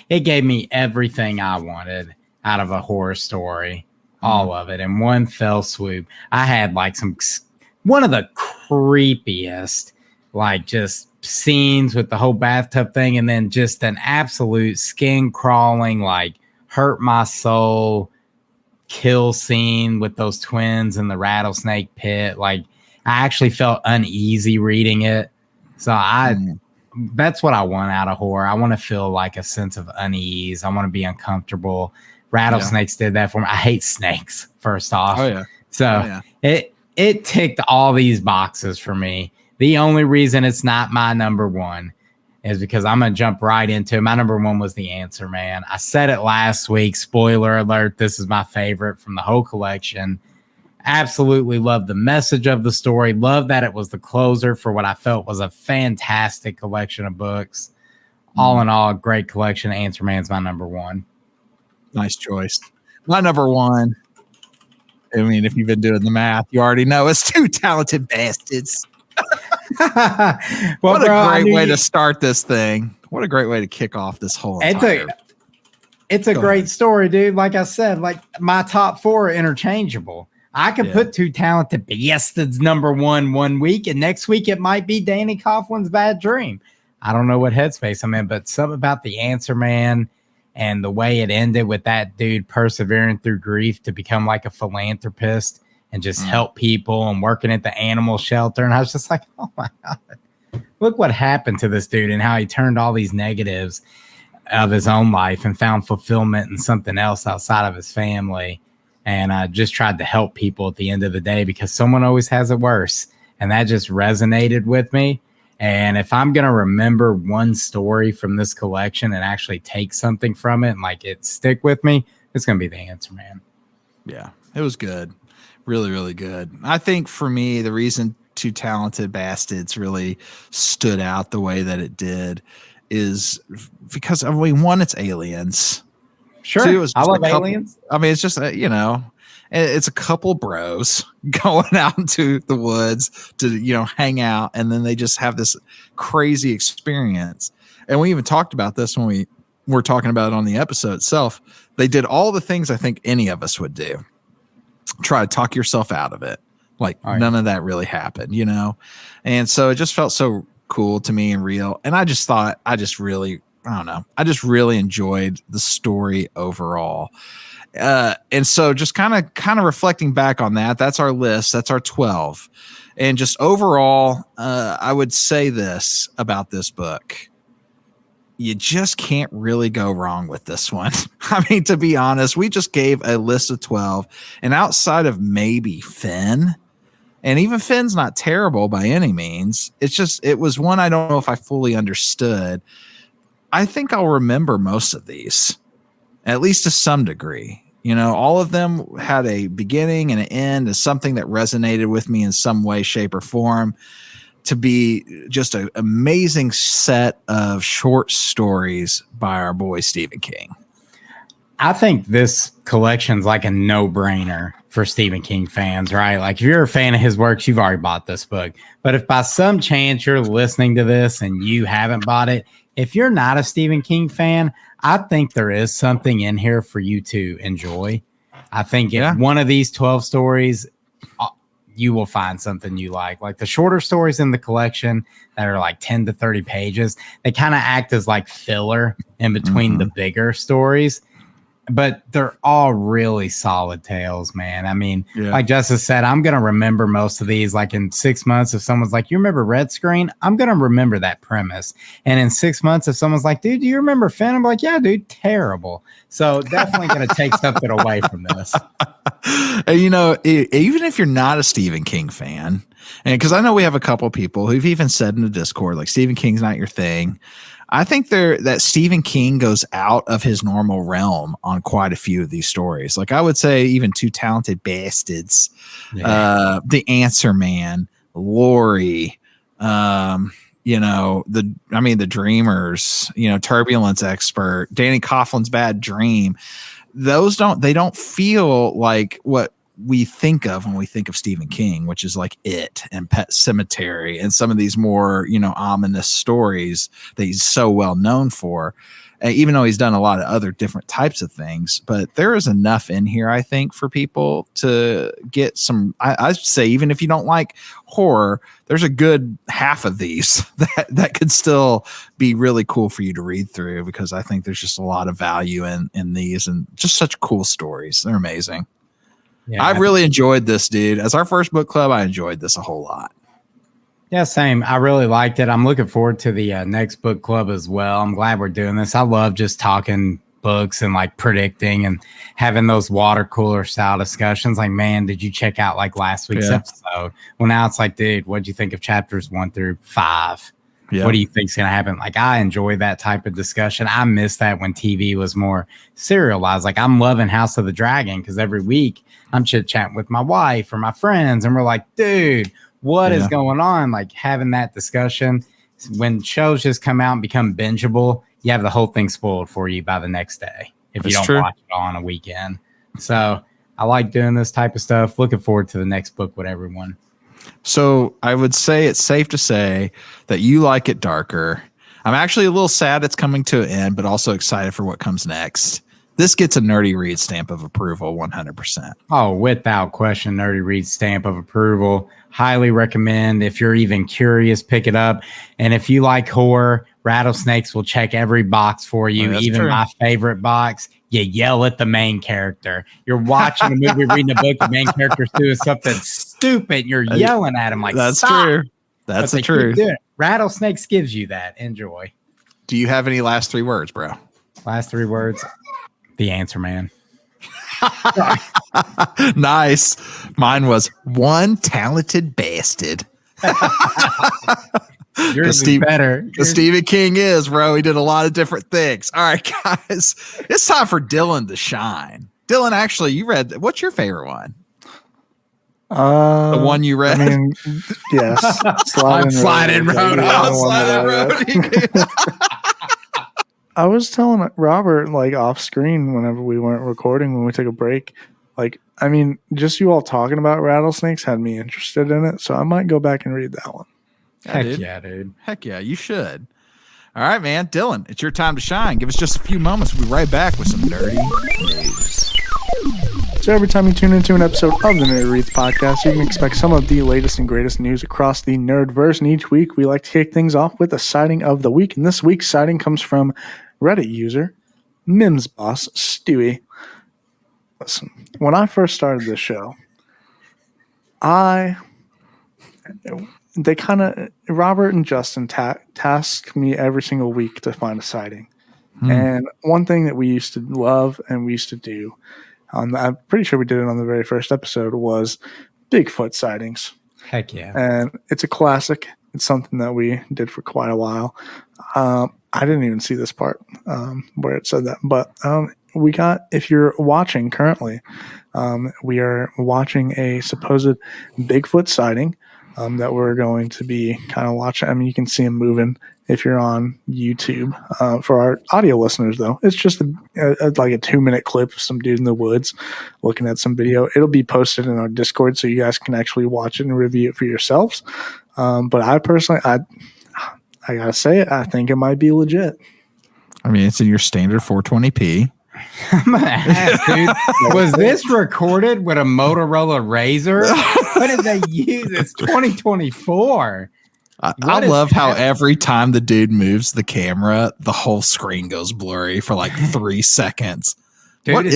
It gave me everything I wanted out of a horror story. All of it in one fell swoop. I had like one of the creepiest, like just scenes with the whole bathtub thing, and then just an absolute skin crawling, like hurt my soul kill scene with those twins in the rattlesnake pit. Like I actually felt uneasy reading it. So that's what I want out of horror. I want to feel like a sense of unease. I want to be uncomfortable. Rattlesnakes did that for me. I hate snakes, first off. Oh yeah. So it ticked all these boxes for me. The only reason it's not my number 1 is because I'm going to jump right into it. My number 1 was The Answer Man. I said it last week. Spoiler alert. This is my favorite from the whole collection. Absolutely love the message of the story. Love that it was the closer for what I felt was a fantastic collection of books. All in all, great collection. Answer Man's my number 1. Nice choice. My number 1. I mean, if you've been doing the math, you already know it's Two Talented Bastards. What a great way to start this thing. What a great way to kick off this whole entire It's a great story, dude. Like I said, like my top 4 are interchangeable. I could put Two Talented Bastards #1 week, and next week it might be Danny Coughlin's Bad Dream. I don't know what headspace I'm in, but something about The Answer Man and the way it ended with that dude persevering through grief to become like a philanthropist and just help people and working at the animal shelter. And I was just like, oh my God, look what happened to this dude and how he turned all these negatives of his own life and found fulfillment in something else outside of his family. And I just tried to help people at the end of the day because someone always has it worse. And that just resonated with me. And if I'm going to remember one story from this collection and actually take something from it and like it stick with me, it's going to be The Answer Man. Yeah, it was good. Really, really good. I think for me, the reason Two Talented Bastards really stood out the way that it did is because, I mean, one, it's aliens. Sure. Two, I love aliens. I mean, it's just, it's a couple bros going out into the woods to, hang out. And then they just have this crazy experience. And we even talked about this when we were talking about it on the episode itself. They did all the things I think any of us would do. Try to talk yourself out of it. Like none of that really happened, And so it just felt so cool to me and real. And I just thought, I just really enjoyed the story overall. And so just kind of reflecting back on that, that's our list. That's our 12. And just overall, I would say this about this book. You just can't really go wrong with this one. I mean, to be honest, we just gave a list of 12, and outside of maybe Finn, and even Finn's not terrible by any means. It was one I don't know if I fully understood. I think I'll remember most of these, at least to some degree. All of them had a beginning and an end, and something that resonated with me in some way, shape, or form. To be just an amazing set of short stories by our boy Stephen King. I think this collection's like a no-brainer for Stephen King fans, right? Like if you're a fan of his works, you've already bought this book. But if by some chance you're listening to this and you haven't bought it, if you're not a Stephen King fan, I think there is something in here for you to enjoy. I think if one of these 12 stories, you will find something you like. Like the shorter stories in the collection that are like 10 to 30 pages, they kind of act as like filler in between the bigger stories. But they're all really solid tales, man. I mean, like Justice said, I'm going to remember most of these. Like in 6 months, if someone's like, you remember Red Screen? I'm going to remember that premise. And in 6 months, if someone's like, dude, do you remember Finn? I'm like, yeah, dude, terrible. So definitely going to take something away from this. Even if you're not a Stephen King fan, and because I know we have a couple people who've even said in the Discord, like Stephen King's not your thing. I think that Stephen King goes out of his normal realm on quite a few of these stories. Like I would say even Two Talented Bastards, The Answer Man, Lori, the Dreamers, Turbulence Expert, Danny Coughlin's Bad Dream. They don't feel like what we think of when we think of Stephen King, which is like It and Pet Sematary and some of these more, ominous stories that he's so well known for, even though he's done a lot of other different types of things. But there is enough in here, I think, for people to get some, I'd say, even if you don't like horror, there's a good half of these that could still be really cool for you to read through, because I think there's just a lot of value in these and just such cool stories. They're amazing. Yeah, I really enjoyed this, dude. As our first book club, I enjoyed this a whole lot. Yeah, same. I really liked it. I'm looking forward to the next book club as well. I'm glad we're doing this. I love just talking books and like predicting and having those water cooler style discussions. Like, man, did you check out like last week's episode? Well, now it's like, dude, what'd you think of chapters 1 through 5? Yeah. What do you think's going to happen? Like, I enjoy that type of discussion. I miss that when TV was more serialized. Like, I'm loving House of the Dragon because every week I'm chit-chatting with my wife or my friends, and we're like, dude, what is going on? Like, having that discussion. When shows just come out and become bingeable, you have the whole thing spoiled for you by the next day if you don't watch it on a weekend. So I like doing this type of stuff. Looking forward to the next book with everyone. So I would say it's safe to say that you like it darker. I'm actually a little sad it's coming to an end, but also excited for what comes next. This gets a Nerdy Read stamp of approval 100%. Oh, without question, Nerdy Read stamp of approval. Highly recommend. If you're even curious, pick it up. And if you like horror, Rattlesnakes will check every box for you, even my favorite box. You yell at the main character. You're watching a movie, reading a book, the main character's doing something stupid. You're yelling at him like, that's stop. True. That's the truth. Rattlesnakes gives you that. Enjoy. Do you have any last 3 words, bro? Last 3 words. The answer, man. Nice. Mine was one talented bastard. Yours is better. The Stephen King is, bro. He did a lot of different things. All right, guys. It's time for Dylan to shine. Dylan, actually, you read. What's your favorite one? The one you read? I mean, yes. Sliding Road. I was telling Robert, like, off screen whenever we weren't recording, when we took a break, like, I mean, just you all talking about Rattlesnakes had me interested in it, so I might go back and read that one. Heck yeah, dude. Heck yeah, you should. All right, man. Dylan, it's your time to shine. Give us just a few moments. We'll be right back with some nerdy news. So every time you tune into an episode of the Nerd Reads podcast, you can expect some of the latest and greatest news across the Nerdverse. And each week, we like to kick things off with a sighting of the week. And this week's sighting comes from Reddit user Mims Boss Stewie. Listen, when I first started this show, Robert and Justin tasked me every single week to find a sighting. And one thing that we used to love and we used to do, I'm pretty sure we did it on the very first episode, was Bigfoot sightings. Heck yeah. And it's a classic. It's something that we did for quite a while. I didn't even see this part where it said that. But if you're watching currently, we are watching a supposed Bigfoot sighting that we're going to be kind of watching. I mean, you can see him moving if you're on YouTube. For our audio listeners, though, it's just like a 2-minute clip of some dude in the woods looking at some video. It'll be posted in our Discord so you guys can actually watch it and review it for yourselves. But I personally, I gotta say it, I think it might be legit. I mean, it's in your standard 420p. I'm gonna ask, dude, was this recorded with a Motorola Razr? What did they use? It's 2024. I love how every time the dude moves the camera, the whole screen goes blurry for like 3 seconds. Dude,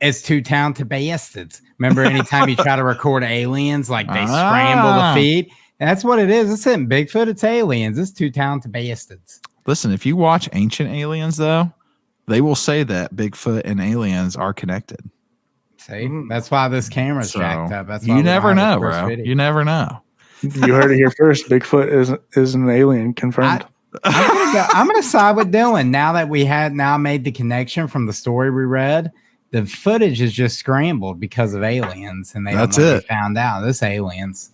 it's too talented bastards. Remember, anytime you try to record aliens, like they scramble the feed? That's what it is. It's in Bigfoot. It's aliens. It's too talented bastards. Listen, if you watch Ancient Aliens, though, they will say that Bigfoot and aliens are connected. See, that's why this camera's jacked up. That's why you never know, bro. You never know. You heard it here first. Bigfoot is an alien, confirmed. I'm gonna side with Dylan. Now that we had made the connection from the story we read, the footage is just scrambled because of aliens, and they found out this aliens,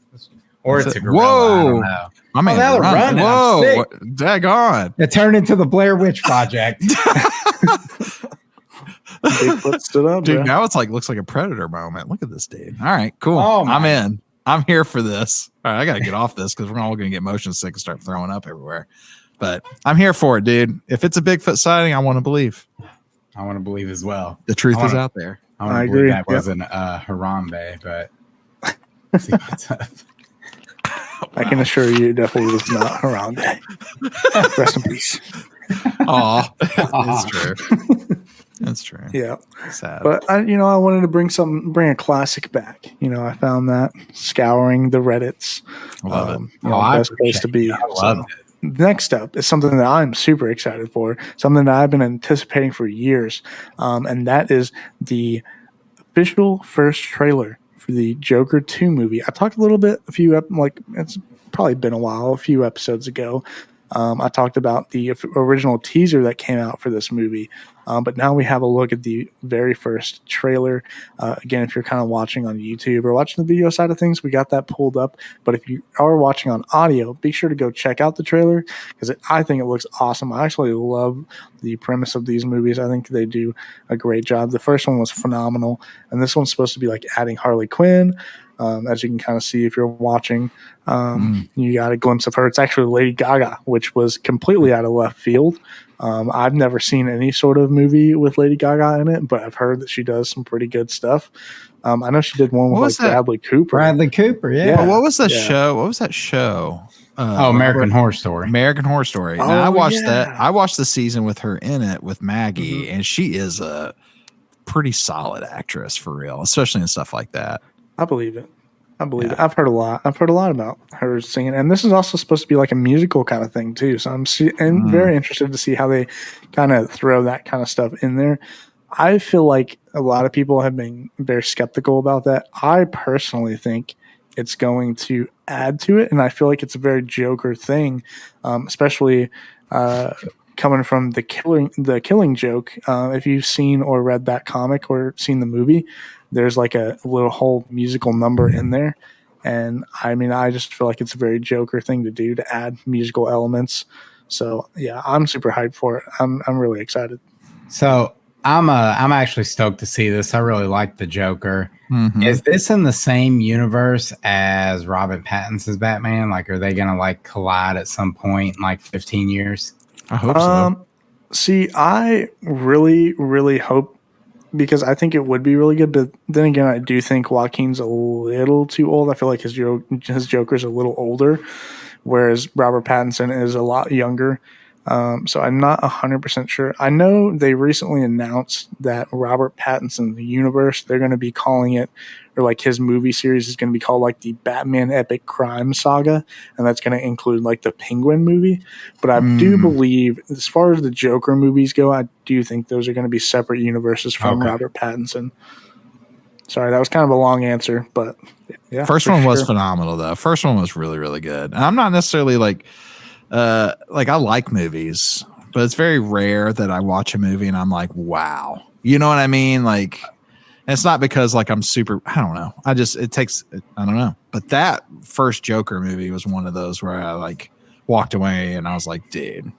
or it's a gorilla. Whoa! I don't know. I mean, running. Whoa! Daggone! It turned into the Blair Witch Project. Bigfoot stood up, dude. Bro. Now it's like looks like a Predator moment. Look at this dude. All right, cool. I'm in. I'm here for this. All right, I got to get off this because we're all going to get motion sick and start throwing up everywhere. But I'm here for it, dude. If it's a Bigfoot sighting, I want to believe. I want to believe as well. The truth is out there. I agree. That wasn't Harambe, but see what's up. I can assure you, it definitely was not Harambe. Rest in peace. Aw, that's true. That's true. Yeah. Sad. But I wanted to bring a classic back. I found that scouring the Reddits. Love it. Best place to be. I love it. Next up is something that I'm super excited for, something that I've been anticipating for years, and that is the official first trailer for the Joker 2 movie. I talked a little bit, it's probably been a while, a few episodes ago. I talked about the original teaser that came out for this movie, but now we have a look at the very first trailer. Again, if you're kind of watching on YouTube or watching the video side of things, we got that pulled up. But if you are watching on audio, be sure to go check out the trailer because I think it looks awesome. I actually love the premise of these movies. I think they do a great job. The first one was phenomenal, and this one's supposed to be like adding Harley Quinn. As you can kind of see if you're watching, you got a glimpse of her. It's actually Lady Gaga, which was completely out of left field I've never seen any sort of movie with Lady Gaga in it, but I've heard that she does some pretty good stuff. I know she did one with Bradley Cooper. Bradley Cooper, yeah. But what was the show? What was that show? American Horror Story. American Horror Story. Now, I watched that. I watched the season with her in it with Maggie, and she is a pretty solid actress for real, especially in stuff like that. I believe it. I've heard a lot. I've heard a lot about her singing, and this is also supposed to be like a musical kind of thing too. So I'm very interested to see how they kind of throw that kind of stuff in there. I feel like a lot of people have been very skeptical about that. I personally think it's going to add to it, and I feel like it's a very Joker thing, especially coming from the Killing Joke. If you've seen or read that comic or seen the movie, there's like a little whole musical number in there, and I mean, I just feel like it's a very Joker thing to do, to add musical elements. So yeah, I'm super hyped for it. I'm really excited. So I'm actually stoked to see this. I really like the Joker. Mm-hmm. Is this in the same universe as Robert Pattinson's Batman? Like, are they gonna like collide at some point in like 15 years? I hope so. See, I really, really hope, because I think it would be really good. But then again, I do think Joaquin's a little too old. I feel like his Joker's a little older, whereas Robert Pattinson is a lot younger. So I'm not 100% sure. I know they recently announced that Robert Pattinson's universe, they're going to be calling it, or like his movie series is going to be called like the Batman Epic Crime Saga, and that's going to include like the Penguin movie. But I do believe, as far as the Joker movies go, I do think those are going to be separate universes from Robert Pattinson. Sorry, that was kind of a long answer, but yeah. First one was phenomenal, though. First one was really, really good. And I'm not necessarily like I like movies, but it's very rare that I watch a movie and I'm like, wow. You know what I mean? Like, it's not because like I'm super, I don't know. I don't know. But that first Joker movie was one of those where I like walked away and I was like, dude,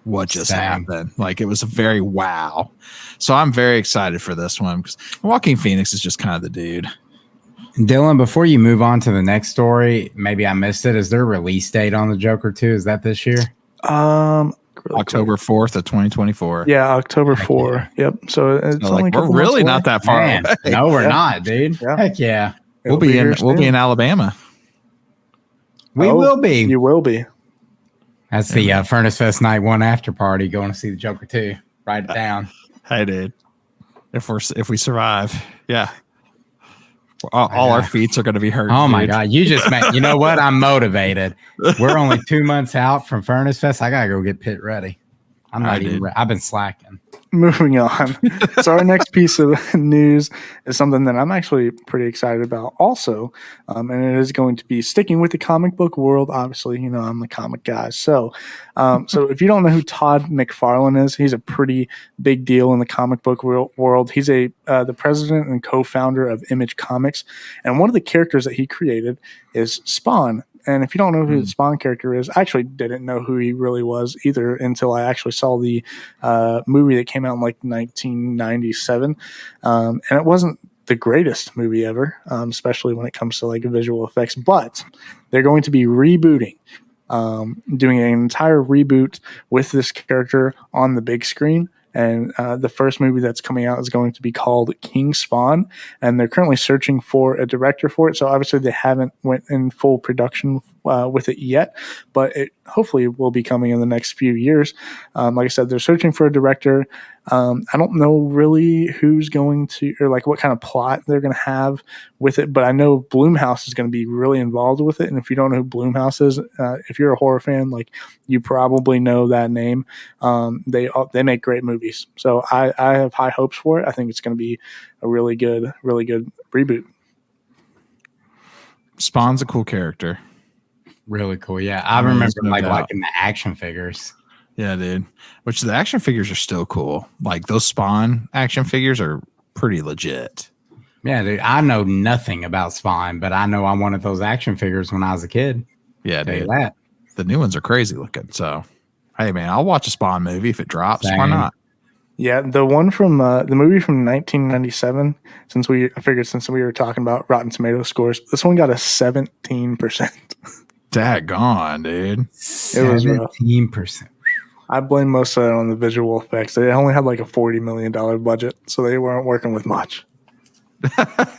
what just happened? Like, it was a very wow. So I'm very excited for this one because Joaquin Phoenix is just kind of the dude. Dylan, before you move on to the next story, maybe I missed it. Is there a release date on the Joker 2? Is that this year? October 4th of 2024. Yeah, October 4. Yep. So it's only we're really not that far away. No, we're not, dude. Yeah. Heck yeah. We'll be in Alabama. We will be. You will be. That's the Furnace Fest Night 1 after party. Going to see the Joker 2. Write it down. Hey, dude. If we survive, yeah. All our feet are going to be hurt. Oh, my God. You just you know what? I'm motivated. We're only 2 months out from Furnace Fest. I got to go get pit ready. I'm not even I've been slacking. Moving on. So our next piece of news is something that I'm actually pretty excited about also. And it is going to be sticking with the comic book world. Obviously, you know, I'm the comic guy. So if you don't know who Todd McFarlane is, he's a pretty big deal in the comic book world. He's the president and co-founder of Image Comics. And one of the characters that he created is Spawn. And if you don't know who the Spawn character is, I actually didn't know who he really was either until I actually saw the movie that came out in like 1997. And it wasn't the greatest movie ever, especially when it comes to like visual effects. But they're going to be rebooting, doing an entire reboot with this character on the big screen. And the first movie that's coming out is going to be called King Spawn, and they're currently searching for a director for it. So obviously they haven't went in full production with it yet, but it hopefully will be coming in the next few years. Like I said, they're searching for a director. I don't know really who's going to, or like what kind of plot they're going to have with it, but I know Blumhouse is going to be really involved with it. And if you don't know who Blumhouse is, if you're a horror fan, like you probably know that name. They make great movies. So I have high hopes for it. I think it's going to be a really good reboot. Spawn's a cool character. Really cool. Yeah. I remember liking the action figures. Yeah, dude. Which the action figures are still cool. Like those Spawn action figures are pretty legit. Yeah, dude. I know nothing about Spawn, but I know I wanted those action figures when I was a kid. Yeah, dude. The new ones are crazy looking. So, hey, man, I'll watch a Spawn movie if it drops. Same. Why not? Yeah, the one from the movie from 1997. Since we were talking about Rotten Tomato scores, this one got a 17%. Daggone, dude. It was 17%. I blame most of it on the visual effects. They only had like a $40 million budget, so they weren't working with much. I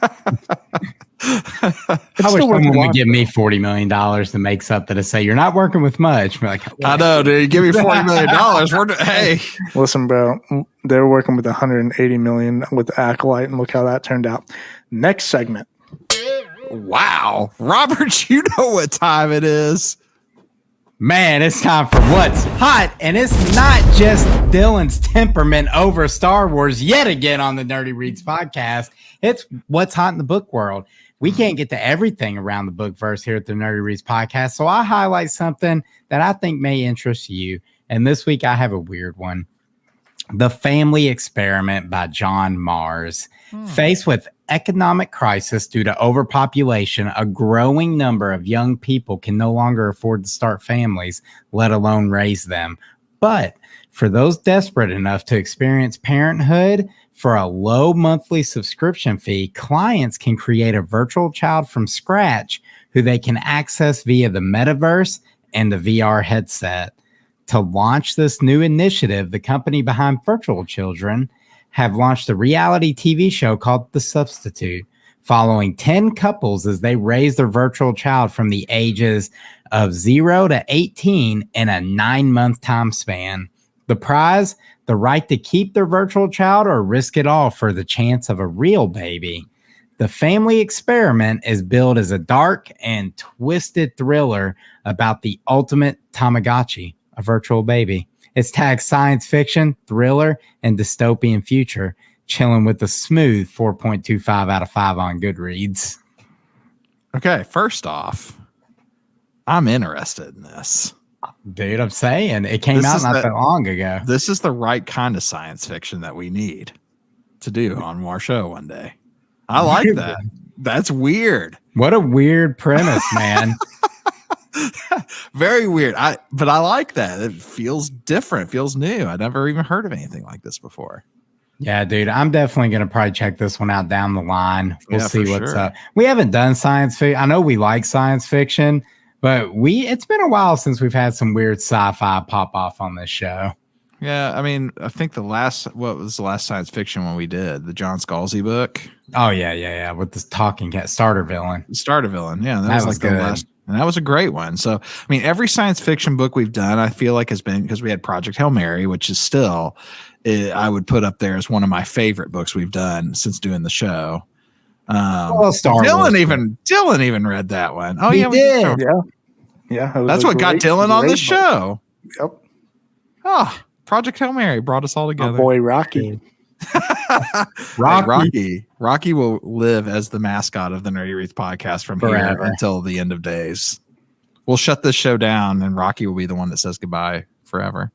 wish someone would give me $40 million to make something to say you're not working with much. We're like, I know, dude. Give me $40 million. Hey, listen, bro. They were working with $180 million with Acolyte, and look how that turned out. Next segment. Wow, Robert, you know what time it is. Man, it's time for What's Hot, and it's not just Dylan's temperament over Star Wars yet again on the Nerdy Reads podcast. It's What's Hot in the book world. We can't get to everything around the book verse here at the Nerdy Reads podcast, so I highlight something that I think may interest you. And this week I have a weird one. The Family Experiment by John Mars. Faced with economic crisis due to overpopulation, a growing number of young people can no longer afford to start families, let alone raise them. But for those desperate enough to experience parenthood, for a low monthly subscription fee, clients can create a virtual child from scratch who they can access via the metaverse and the VR headset. To launch this new initiative, the company behind Virtual Children have launched a reality TV show called The Substitute, following 10 couples as they raise their virtual child from the ages of 0 to 18 in a 9-month time span. The prize, the right to keep their virtual child or risk it all for the chance of a real baby. The Family Experiment is billed as a dark and twisted thriller about the ultimate Tamagotchi, a virtual baby. It's tagged science fiction, thriller, and dystopian future, chilling with a smooth 4.25 out of 5 on Goodreads. Okay, first off, I'm interested in this. Dude, I'm saying it came out not that long ago. This is the right kind of science fiction that we need to do on our show one day. I like that. That's weird. What a weird premise, man. Very weird. But I like that. It feels different. It feels new. I never even heard of anything like this before. Yeah, dude. I'm definitely going to probably check this one out down the line. We'll see what's up. We haven't done science fiction. I know we like science fiction, but it's been a while since we've had some weird sci-fi pop off on this show. Yeah, I mean, I think what was the last science fiction one we did? The John Scalzi book. Oh, yeah. With this talking cat, starter villain. Yeah, that was good. The last. And that was a great one. So, I mean, every science fiction book we've done, I feel like has been, because we had Project Hail Mary, which is still, I would put up there as one of my favorite books we've done since doing the show. Dylan even read that one. Oh, he did. Yeah. That's what got Dylan on the show. Yep. Oh, Project Hail Mary brought us all together. My boy Rocky. Rocky will live as the mascot of the Nerdy Reads podcast from here until the end of days. We'll shut this show down and Rocky will be the one that says goodbye forever.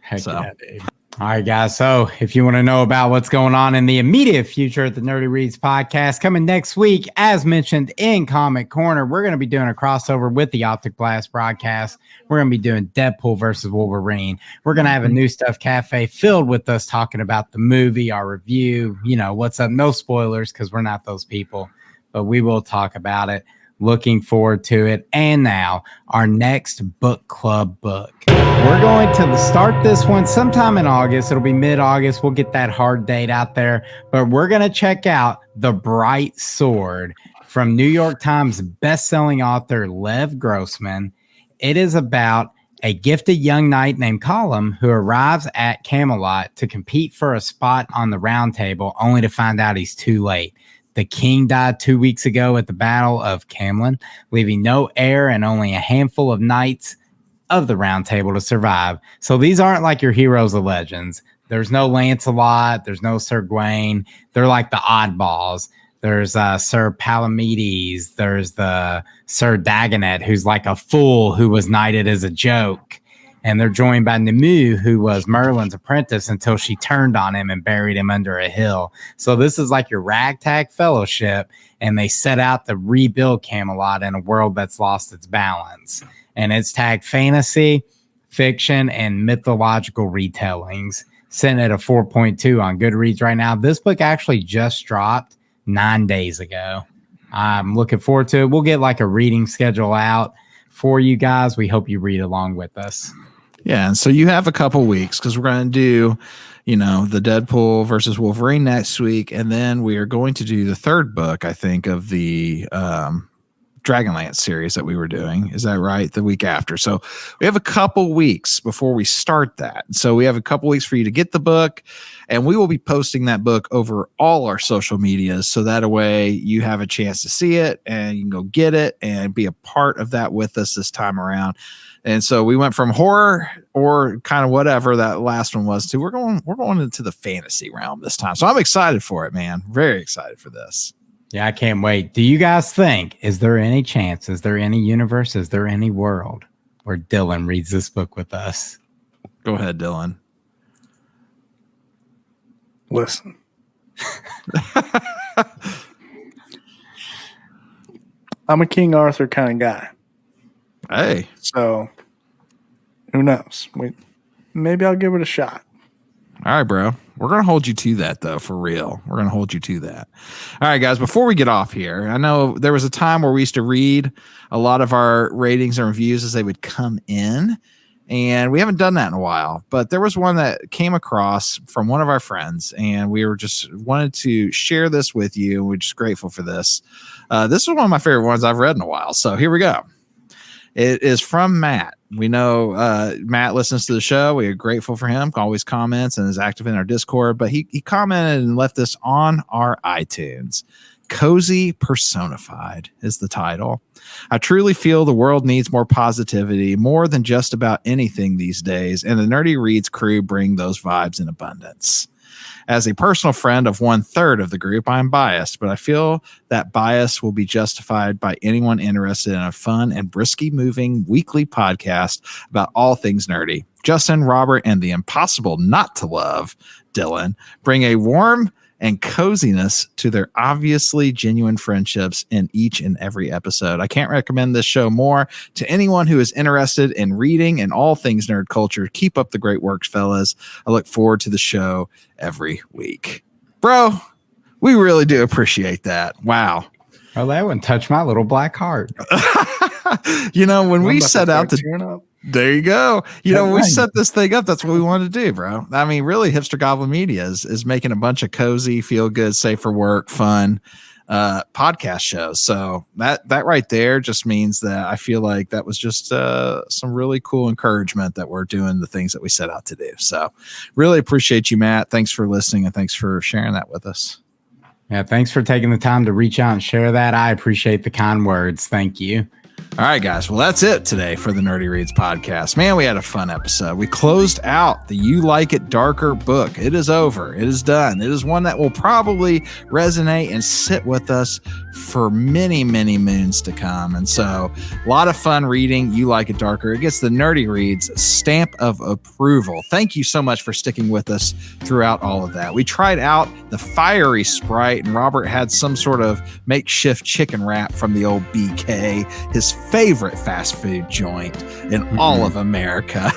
Heck yeah, dude. All right, guys. So if you want to know about what's going on in the immediate future at the Nerdy Reads podcast, coming next week, as mentioned in Comic Corner, we're going to be doing a crossover with the Optic Blast broadcast. We're going to be doing Deadpool versus Wolverine. We're going to have a New Stuff Cafe filled with us talking about the movie, our review, what's up. No spoilers because we're not those people, but we will talk about it. Looking forward to it. And now, our next book club book. We're going to start this one sometime in August. It'll be mid-August. We'll get that hard date out there. But we're going to check out The Bright Sword from New York Times bestselling author Lev Grossman. It is about a gifted young knight named Colum who arrives at Camelot to compete for a spot on the round table, only to find out he's too late. The king died 2 weeks ago at the Battle of Camlin, leaving no heir and only a handful of knights of the round table to survive. So these aren't like your heroes of legends. There's no Lancelot. There's no Sir Gawain. They're like the oddballs. There's Sir Palamedes. There's the Sir Dagonet, who's like a fool who was knighted as a joke. And they're joined by Nimue, who was Merlin's apprentice until she turned on him and buried him under a hill. So this is like your ragtag fellowship, and they set out to rebuild Camelot in a world that's lost its balance. And it's tagged fantasy, fiction, and mythological retellings. Sitting at a 4.2 on Goodreads right now. This book actually just dropped 9 days ago. I'm looking forward to it. We'll get like a reading schedule out for you guys. We hope you read along with us. Yeah, and so you have a couple weeks because we're going to do, the Deadpool versus Wolverine next week, and then we are going to do the third book, I think, of the Dragonlance series that we were doing. Is that right? The week after. So we have a couple weeks before we start that. So we have a couple weeks for you to get the book, and we will be posting that book over all our social medias. So that way you have a chance to see it and you can go get it and be a part of that with us this time around. And so we went from horror or kind of whatever that last one was to we're going into the fantasy realm this time. So I'm excited for it, man. Very excited for this. Yeah, I can't wait. Do you guys think, is there any chance, is there any universe, is there any world where Dylan reads this book with us? Go ahead, Dylan. Listen. I'm a King Arthur kind of guy. Hey. So, who knows? Maybe I'll give it a shot. All right, bro. We're going to hold you to that, though, for real. We're going to hold you to that. All right, guys, before we get off here, I know there was a time where we used to read a lot of our ratings and reviews as they would come in, and we haven't done that in a while. But there was one that came across from one of our friends, and we were just wanted to share this with you. We're just grateful for this. This is one of my favorite ones I've read in a while, so here we go. It is from Matt. We know Matt listens to the show. We are grateful for him, always comments and is active in our Discord. But he commented and left this on our iTunes. Cozy Personified is the title. I truly feel the world needs more positivity, more than just about anything these days. And the Nerdy Reads crew bring those vibes in abundance. As a personal friend of 1/3 of the group, I'm biased, but I feel that bias will be justified by anyone interested in a fun and brisky moving weekly podcast about all things nerdy. Justin, Robert, and the impossible not to love, Dylan, bring a warm and coziness to their obviously genuine friendships in each and every episode. I can't recommend this show more to anyone who is interested in reading and all things nerd culture. Keep up the great work, fellas. I look forward to the show every week. Bro, we really do appreciate that. Wow. Oh, that one touched my little black heart. When we set out to... There you go. When we set this thing up, that's what we wanted to do, bro. I mean, really, Hipster Goblin Media is making a bunch of cozy, feel good, safe for work, fun podcast shows. So that right there just means that I feel like that was just some really cool encouragement that we're doing the things that we set out to do. So really appreciate you, Matt. Thanks for listening and thanks for sharing that with us. Yeah, thanks for taking the time to reach out and share that. I appreciate the kind words. Thank you. All right, guys. Well, that's it today for the Nerdy Reads podcast. Man, we had a fun episode. We closed out the You Like It Darker book. It is over. It is done. It is one that will probably resonate and sit with us for many, many moons to come. And so a lot of fun reading You Like It Darker. It gets the Nerdy Reads stamp of approval. Thank you so much for sticking with us throughout all of that. We tried out the fiery Sprite, and Robert had some sort of makeshift chicken wrap from the old BK, his favorite fast food joint in all of America.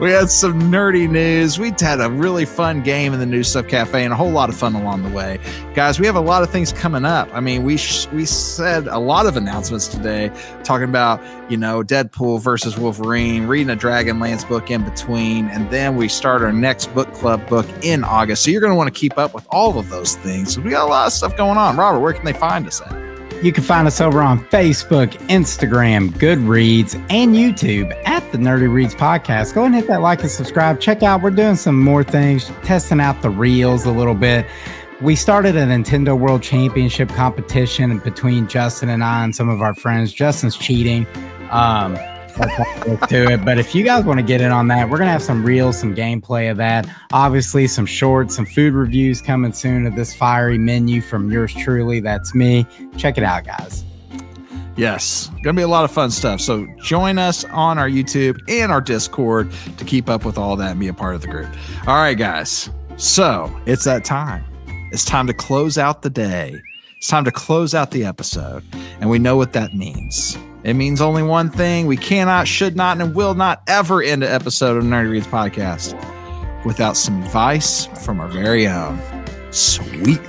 We had some nerdy news. We had a really fun game in the New Stuff Cafe and a whole lot of fun along the way. Guys, we have a lot of things coming up. I mean, we said a lot of announcements today talking about, Deadpool versus Wolverine, reading a Dragonlance book in between, and then we start our next book club book in August. So you're going to want to keep up with all of those things. So we got a lot of stuff going on. Robert, where can they find us at? You can find us over on Facebook, Instagram, Goodreads, and YouTube at the Nerdy Reads Podcast. Go and hit that like and subscribe. Check out, we're doing some more things, testing out the reels a little bit. We started a Nintendo World Championship competition between Justin and I and some of our friends. Justin's cheating. To it, but if you guys want to get in on that, we're gonna have some reels, some gameplay of that, obviously some shorts, some food reviews coming soon of this fiery menu from yours truly. That's me. Check it out, guys. Yes, gonna be a lot of fun stuff. So join us on our YouTube and our Discord to keep up with all that and be a part of the group. All right, guys, so it's that time. It's time to close out the day. It's time to close out the episode, and we know what that means. It means only one thing. We cannot, should not, and will not ever end an episode of Nerdy Reads Podcast without some advice from our very own sweet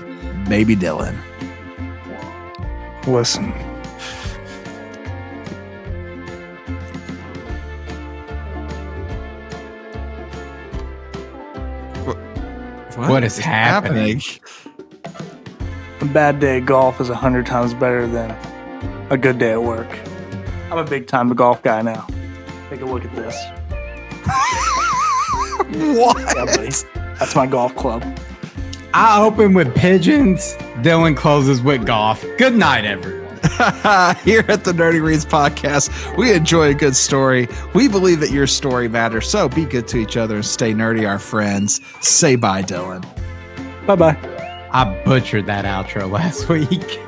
baby Dylan. Listen. What is happening? A bad day at golf is 100 times better than a good day at work. I'm a big time golf guy now. Take a look at this. What? Yeah, buddy. That's my golf club. I open with pigeons. Dylan closes with golf. Good night, everyone. Here at the Nerdy Reads podcast, we enjoy a good story. We believe that your story matters, so be good to each other and stay nerdy, our friends. Say bye, Dylan. Bye-bye. I butchered that outro last week.